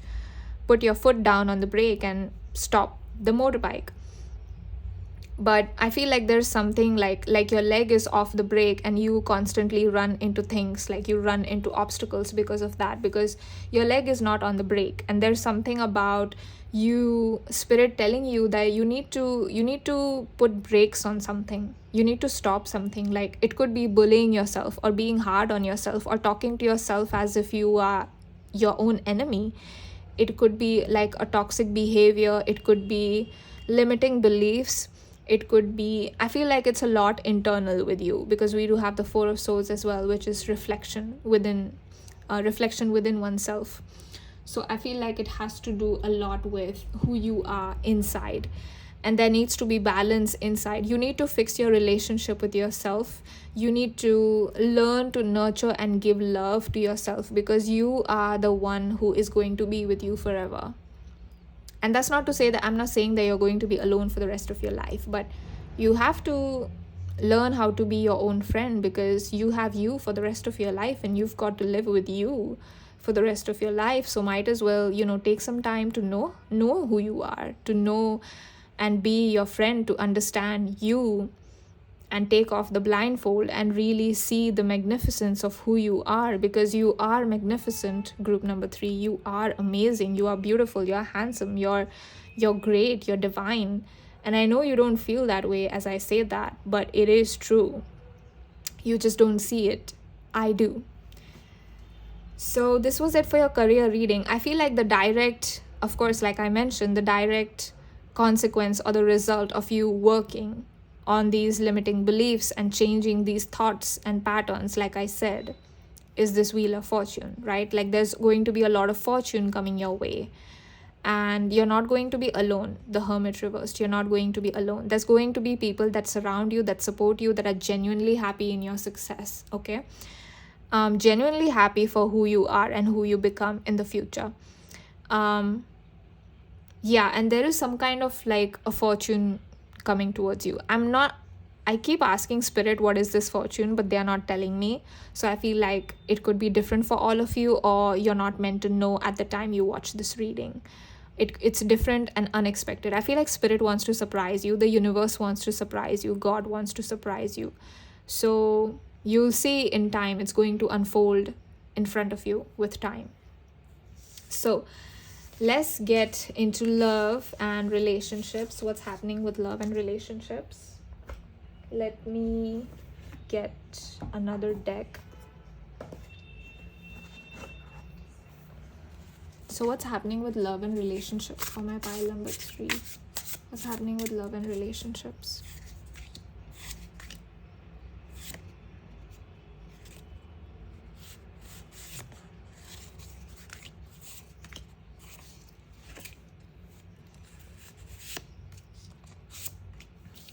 put your foot down on the brake and stop the motorbike. But I feel like there's something like your leg is off the brake, and you constantly run into things, like you run into obstacles because of that, because your leg is not on the brake. And there's something about you, Spirit, telling you that you need to put brakes on something. You need to stop something. Like it could be bullying yourself, or being hard on yourself, or talking to yourself as if you are your own enemy. It could be like a toxic behavior. It could be limiting beliefs. It could be, I feel like it's a lot internal with you, because we do have the Four of Swords as well, which is reflection within oneself. So I feel like it has to do a lot with who you are inside, and there needs to be balance inside. You need to fix your relationship with yourself. You need to learn to nurture and give love to yourself, because you are the one who is going to be with you forever. And that's not to say that I'm not saying that you're going to be alone for the rest of your life, but you have to learn how to be your own friend, because you have you for the rest of your life, and you've got to live with you for the rest of your life. So might as well, take some time to know who you are, to know and be your friend, to understand you, and take off the blindfold and really see the magnificence of who you are, because you are magnificent, group number 3. You are amazing, you are beautiful, you're handsome, you're great, you're divine. And I know you don't feel that way as I say that, but it is true. You just don't see it. I do. So this was it for your career reading. I feel like the direct, of course, like I mentioned, the direct consequence or the result of you working on these limiting beliefs and changing these thoughts and patterns, like I said, is this Wheel of Fortune, right? Like there's going to be a lot of fortune coming your way, and you're not going to be alone. The Hermit reversed, you're not going to be alone. There's going to be people that surround you, that support you, that are genuinely happy in your success, okay? Genuinely happy for who you are and who you become in the future. And there is some kind of like a fortune coming towards you. I keep asking Spirit, what is this fortune, but they are not telling me. So I feel like it could be different for all of you, or you're not meant to know at the time you watch this reading. It's different and unexpected. I feel like Spirit wants to surprise you. The universe wants to surprise you. God wants to surprise you. So you'll see in time. It's going to unfold in front of you with time. So let's get into love and relationships. What's happening with love and relationships? Let me get another deck. So what's happening with love and relationships for my pile number 3? What's happening with love and relationships?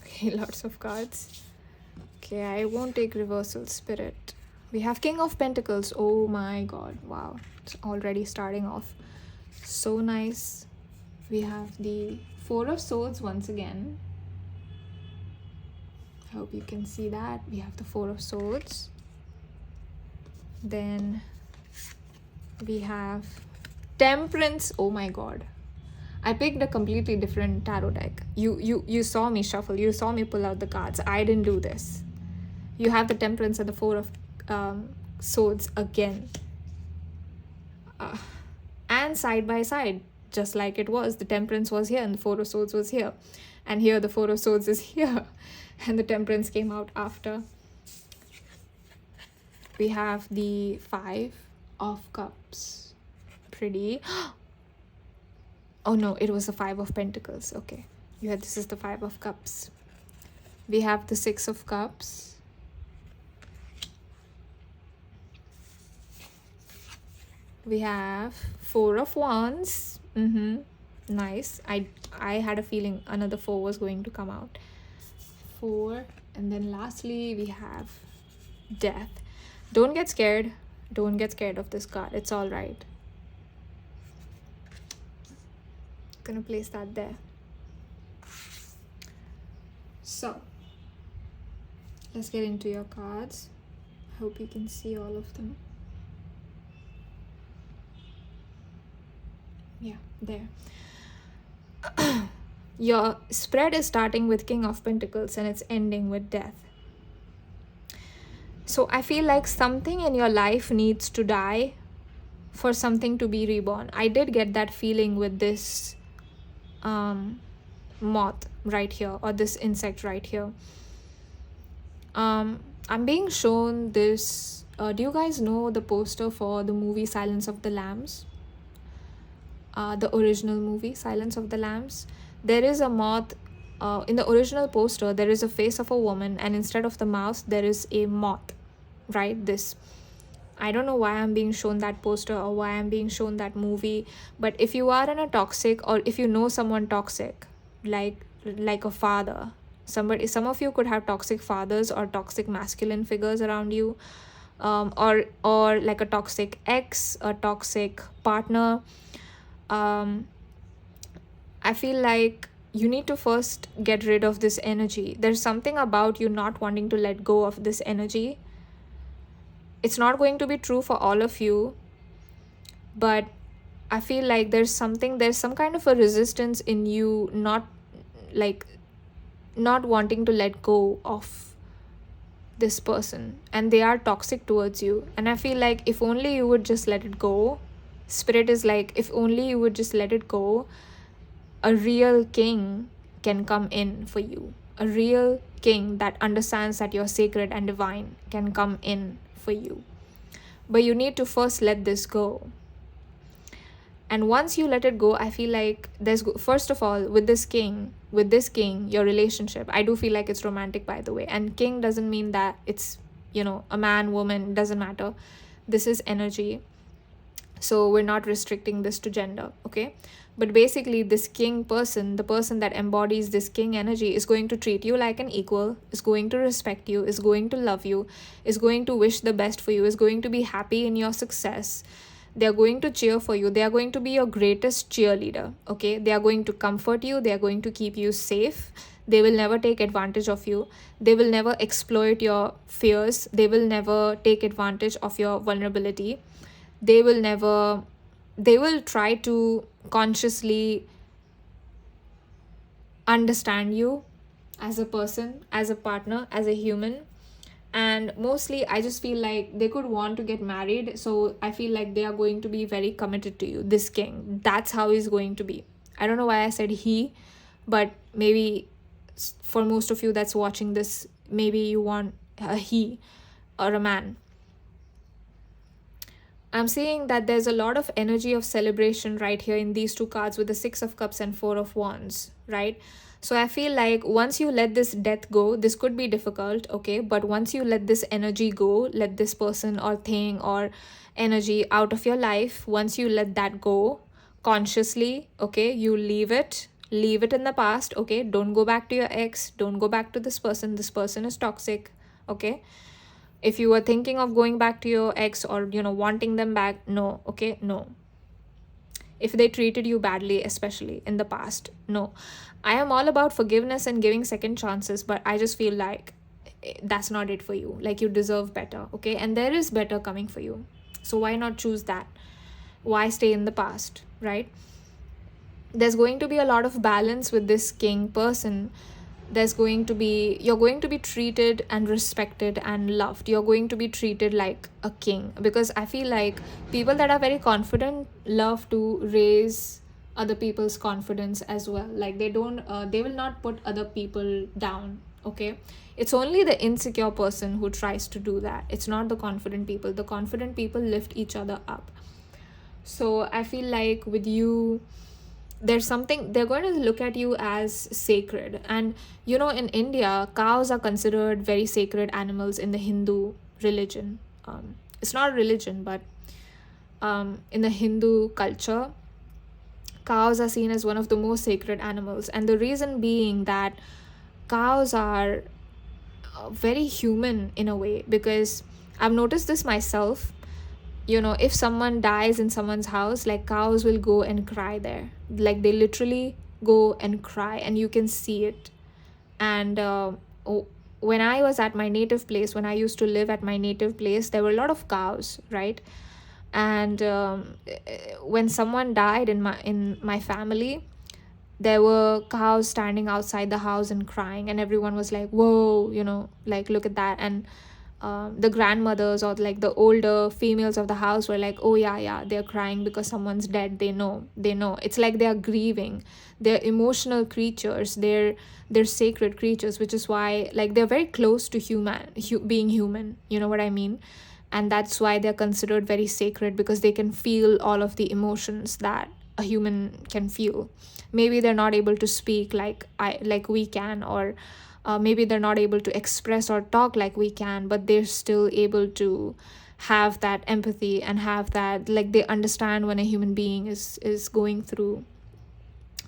Okay, lots of cards. Okay, I won't take reversal, Spirit. We have King of Pentacles. Oh my god, wow. It's already starting off so nice. We have the Four of Swords once again. I hope you can see that. We have the Four of Swords. Then we have Temperance. Oh my god. I picked a completely different tarot deck. You saw me shuffle. You saw me pull out the cards. I didn't do this. You have the Temperance and the Four of Swords again. And side by side, just like it was. The Temperance was here and the Four of Swords was here. And here the Four of Swords is here. And the Temperance came out after. We have the Five of Cups. Pretty. Oh no, it was the Five of Pentacles. Okay. Yeah, this is the Five of Cups. We have the Six of Cups. We have Four of Wands. Nice. I had a feeling another 4 was going to come out. 4. And then lastly, we have Death. Don't get scared. Don't get scared of this card. It's all right. Gonna place that there. So, let's get into your cards. Hope you can see all of them. Yeah, there. Your spread is starting with King of Pentacles and it's ending with Death. So I feel like something in your life needs to die for something to be reborn. I did get that feeling with this moth right here, or this insect right here. I'm being shown this. Do you guys know the poster for the movie Silence of the Lambs? The original movie Silence of the Lambs. There is a moth. In the original poster, there is a face of a woman, and instead of the mouth, there is a moth. Right? This. I don't know why I'm being shown that poster or why I'm being shown that movie. But if you are in a toxic, or if you know someone toxic, like a father, some of you could have toxic fathers or toxic masculine figures around you, or like a toxic ex, a toxic partner. I feel like you need to first get rid of this energy. There's something about you not wanting to let go of this energy. It's not going to be true for all of you, but I feel like there's some kind of a resistance in you, not wanting to let go of this person, and they are toxic towards you. And I feel like if only you would just let it go, Spirit is like, if only you would just let it go, a real king can come in for you. A real king that understands that you're sacred and divine can come in for you. But you need to first let this go. And once you let it go, I feel like first of all, with this king, your relationship, I do feel like it's romantic, by the way. And king doesn't mean that it's, a man, woman, doesn't matter. This is energy. So we're not restricting this to gender, okay? But basically, this king person, the person that embodies this king energy, is going to treat you like an equal, is going to respect you, is going to love you, is going to wish the best for you, is going to be happy in your success. They are going to cheer for you. They are going to be your greatest cheerleader, okay? They are going to comfort you. They are going to keep you safe. They will never take advantage of you. They will never exploit your fears. They will never take advantage of your vulnerability. They will try to consciously understand you as a person, as a partner, as a human. And mostly, I just feel like they could want to get married. So I feel like they are going to be very committed to you, this king. That's how he's going to be. I don't know why I said he, but maybe for most of you that's watching this, maybe you want a he or a man. I'm seeing that there's a lot of energy of celebration right here in these two cards with the Six of Cups and Four of Wands, right? So I feel like once you let this death go, this could be difficult, okay? But once you let this energy go, let this person or thing or energy out of your life, once you let that go consciously, okay, you leave it in the past, okay? Don't go back to your ex, don't go back to this person is toxic, okay? If you were thinking of going back to your ex or, wanting them back, no, okay, no. If they treated you badly, especially in the past, no. I am all about forgiveness and giving second chances, but I just feel like that's not it for you. Like, you deserve better, okay? And there is better coming for you. So why not choose that? Why stay in the past, right? There's going to be a lot of balance with this king person. You're going to be treated and respected and loved. You're going to be treated like a king, because I feel like people that are very confident love to raise other people's confidence as well. Like, they will not put other people down, okay? It's only the insecure person who tries to do that. It's not the confident people. The confident people lift each other up. So I feel like with you, there's something, they're going to look at you as sacred. And in India, cows are considered very sacred animals in the Hindu religion. It's not a religion, but in the Hindu culture, cows are seen as one of the most sacred animals. And the reason being that cows are very human in a way, because I've noticed this myself. If someone dies in someone's house, like, cows will go and cry there. Like, they literally go and cry, and you can see it. And when I was at my native place, when I used to live at my native place, there were a lot of cows, right? And when someone died in my family, there were cows standing outside the house and crying, and everyone was like, whoa, like, look at that. And the grandmothers or like the older females of the house were like, oh yeah, they're crying because someone's dead. They know. It's like they're grieving. They're emotional creatures. They're sacred creatures, which is why, like, they're very close to being human. You know what I mean? And that's why they're considered very sacred, because they can feel all of the emotions that a human can feel. Maybe they're not able to speak like we can, or maybe they're not able to express or talk like we can, but they're still able to have that empathy and have that, like, they understand when a human being is going through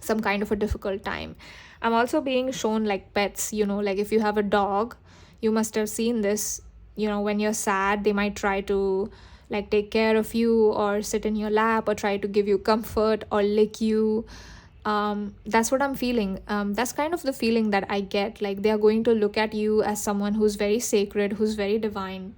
some kind of a difficult time. I'm also being shown, like, pets, like, if you have a dog, you must have seen this, when you're sad, they might try to, like, take care of you or sit in your lap or try to give you comfort or lick you. That's what I'm feeling. That's kind of the feeling that I get. Like, they are going to look at you as someone who's very sacred, who's very divine.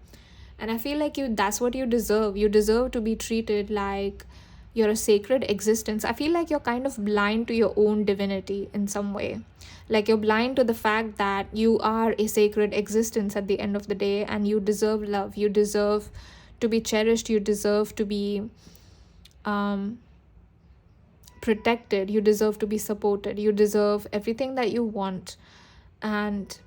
And I feel like that's what you deserve. You deserve to be treated like you're a sacred existence. I feel like you're kind of blind to your own divinity in some way. Like, you're blind to the fact that you are a sacred existence at the end of the day, and you deserve love. You deserve to be cherished. You deserve to be protected. You deserve to be supported. You deserve everything that you want. And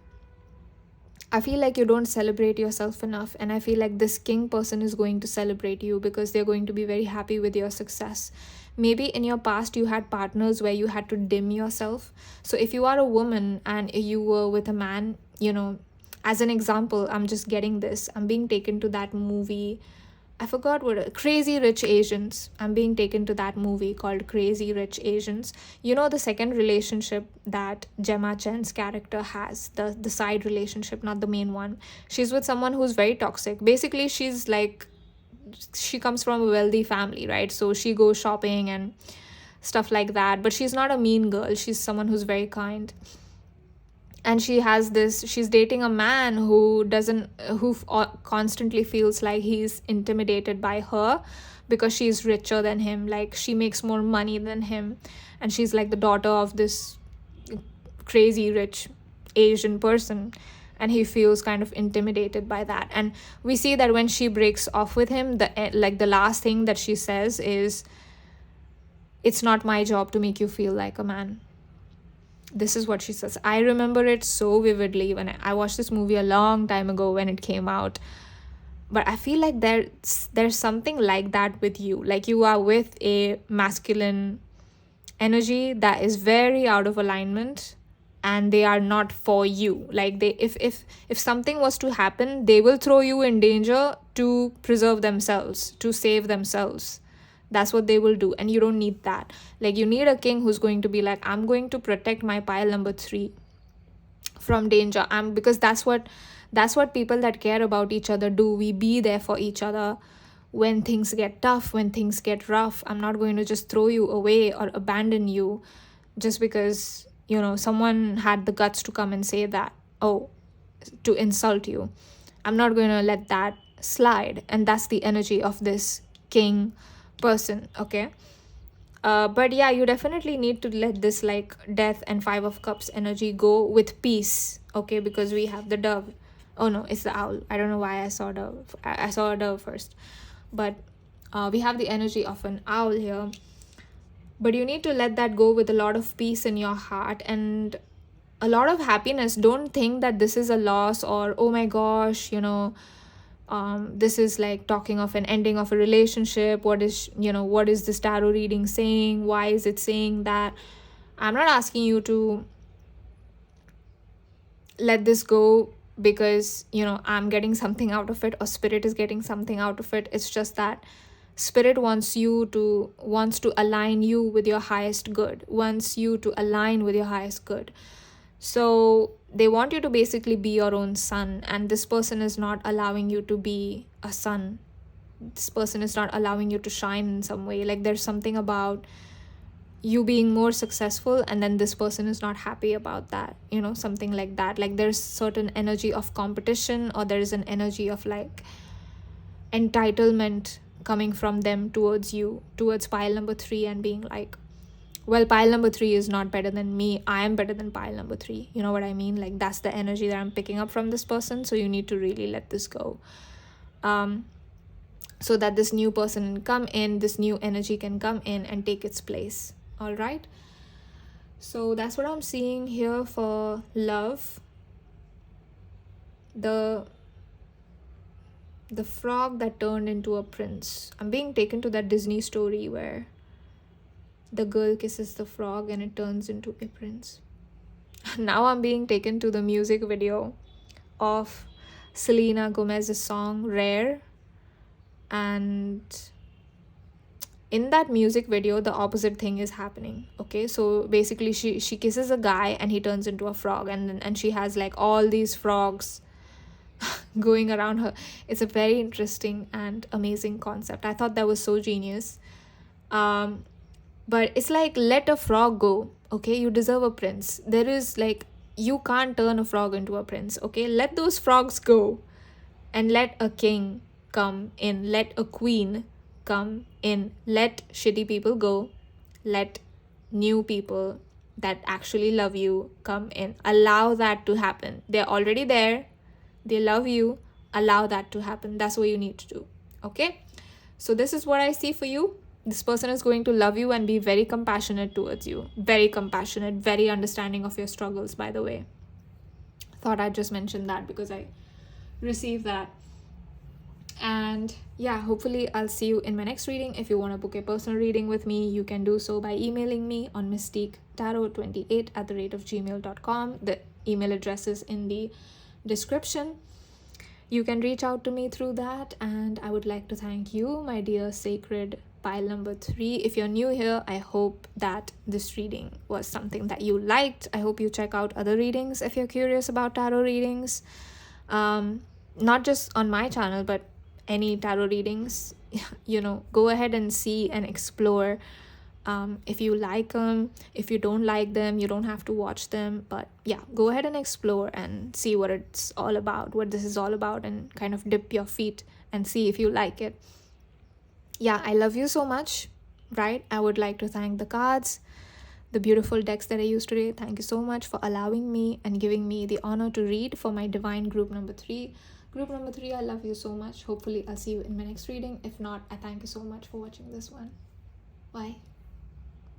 I feel like you don't celebrate yourself enough, and I feel like this king person is going to celebrate you, because they're going to be very happy with your success. Maybe in your past you had partners where you had to dim yourself. So if you are a woman and you were with a man, as an example, I'm just getting this, I'm being taken to that movie, I forgot what, Crazy Rich Asians. I'm being taken to that movie called Crazy Rich Asians. The second relationship that Gemma Chen's character has, the side relationship, not the main one. She's with someone who's very toxic. Basically, she's like, she comes from a wealthy family, right? So she goes shopping and stuff like that. But she's not a mean girl. She's someone who's very kind. And she's dating a man who constantly feels like he's intimidated by her because she's richer than him. Like, she makes more money than him. And she's like the daughter of this crazy rich Asian person. And he feels kind of intimidated by that. And we see that when she breaks off with him, the last thing that she says is, it's not my job to make you feel like a man. This is what she says. I remember it so vividly when I watched this movie a long time ago when it came out. But I feel like there's something like that with you. Like you are with a masculine energy that is very out of alignment, and they are not for you. Like they, if something was to happen, they will throw you in danger to preserve themselves, to save themselves. That's what they will do, and you don't need that. Like you need a king who's going to be like, I'm going to protect my pile number 3 from danger. Because that's what people that care about each other do. We be there for each other when things get tough, when things get rough. I'm not going to just throw you away or abandon you just because, you know, someone had the guts to come and say that, oh, to insult you. I'm not going to let that slide. And that's the energy of this king person, okay? But yeah, you definitely need to let this like death and 5 of cups energy go with peace, okay? Because we have the dove. Oh no, it's the owl. I don't know why I saw dove. I saw a dove first. But we have the energy of an owl here. But you need to let that go with a lot of peace in your heart and a lot of happiness. Don't think that this is a loss or, oh my gosh, you know, this is like talking of an ending of a relationship. What is this tarot reading saying? Why is it saying that? I'm not asking you to let this go because, you know, I'm getting something out of it or spirit is getting something out of it. It's just that spirit wants to align you with your highest good, wants you to align with your highest good. So they want you to basically be your own sun, and this person is not allowing you to be a sun. This person is not allowing you to shine in some way. Like there's something about you being more successful and then this person is not happy about that, you know, something like that. Like there's certain energy of competition, or there is an energy of like entitlement coming from them towards you, towards pile number 3, and being like, well, pile number 3 is not better than me, I am better than pile number 3. You know what I mean? Like that's the energy that I'm picking up from this person. So you need to really let this go, so that this new person can come in, this new energy can come in and take its place. All right, so that's what I'm seeing here for love. The frog that turned into a prince. I'm being taken to that Disney story where the girl kisses the frog and it turns into a prince. Now I'm being taken to the music video of Selena Gomez's song Rare, and in that music video the opposite thing is happening. Okay, so basically she kisses a guy and he turns into a frog, and she has like all these frogs going around her. It's a very interesting and amazing concept. I thought that was so genius. But it's like, let a frog go, okay? You deserve a prince. There is like, you can't turn a frog into a prince, okay? Let those frogs go and let a king come in, let a queen come in, let shitty people go, let new people that actually love you come in. Allow that to happen. They're already there, they love you. Allow that to happen. That's what you need to do, okay? So this is what I see for you. This person is going to love you and be very compassionate towards you, very compassionate, very understanding of your struggles, by the way. Thought I'd just mention that because I received that. And yeah, hopefully I'll see you in my next reading. If you want to book a personal reading with me, you can do so by emailing me on mystiquetarot28@gmail.com. The email address is in the description. You can reach out to me through that. And I would like to thank you, my dear sacred pile number 3. If you're new here, I hope that this reading was something that you liked. I hope you check out other readings if you're curious about tarot readings, not just on my channel but any tarot readings. You know, go ahead and see and explore. If you like them, if you don't like them, you don't have to watch them. But yeah, go ahead and explore and see what it's all about, what this is all about, and kind of dip your feet and see if you like it. Yeah, I love you so much, right? I would like to thank the cards, the beautiful decks that I used today. Thank you so much for allowing me and giving me the honor to read for my divine group number 3. Group number 3, I love you so much. Hopefully I'll see you in my next reading. If not, I thank you so much for watching this one. Bye.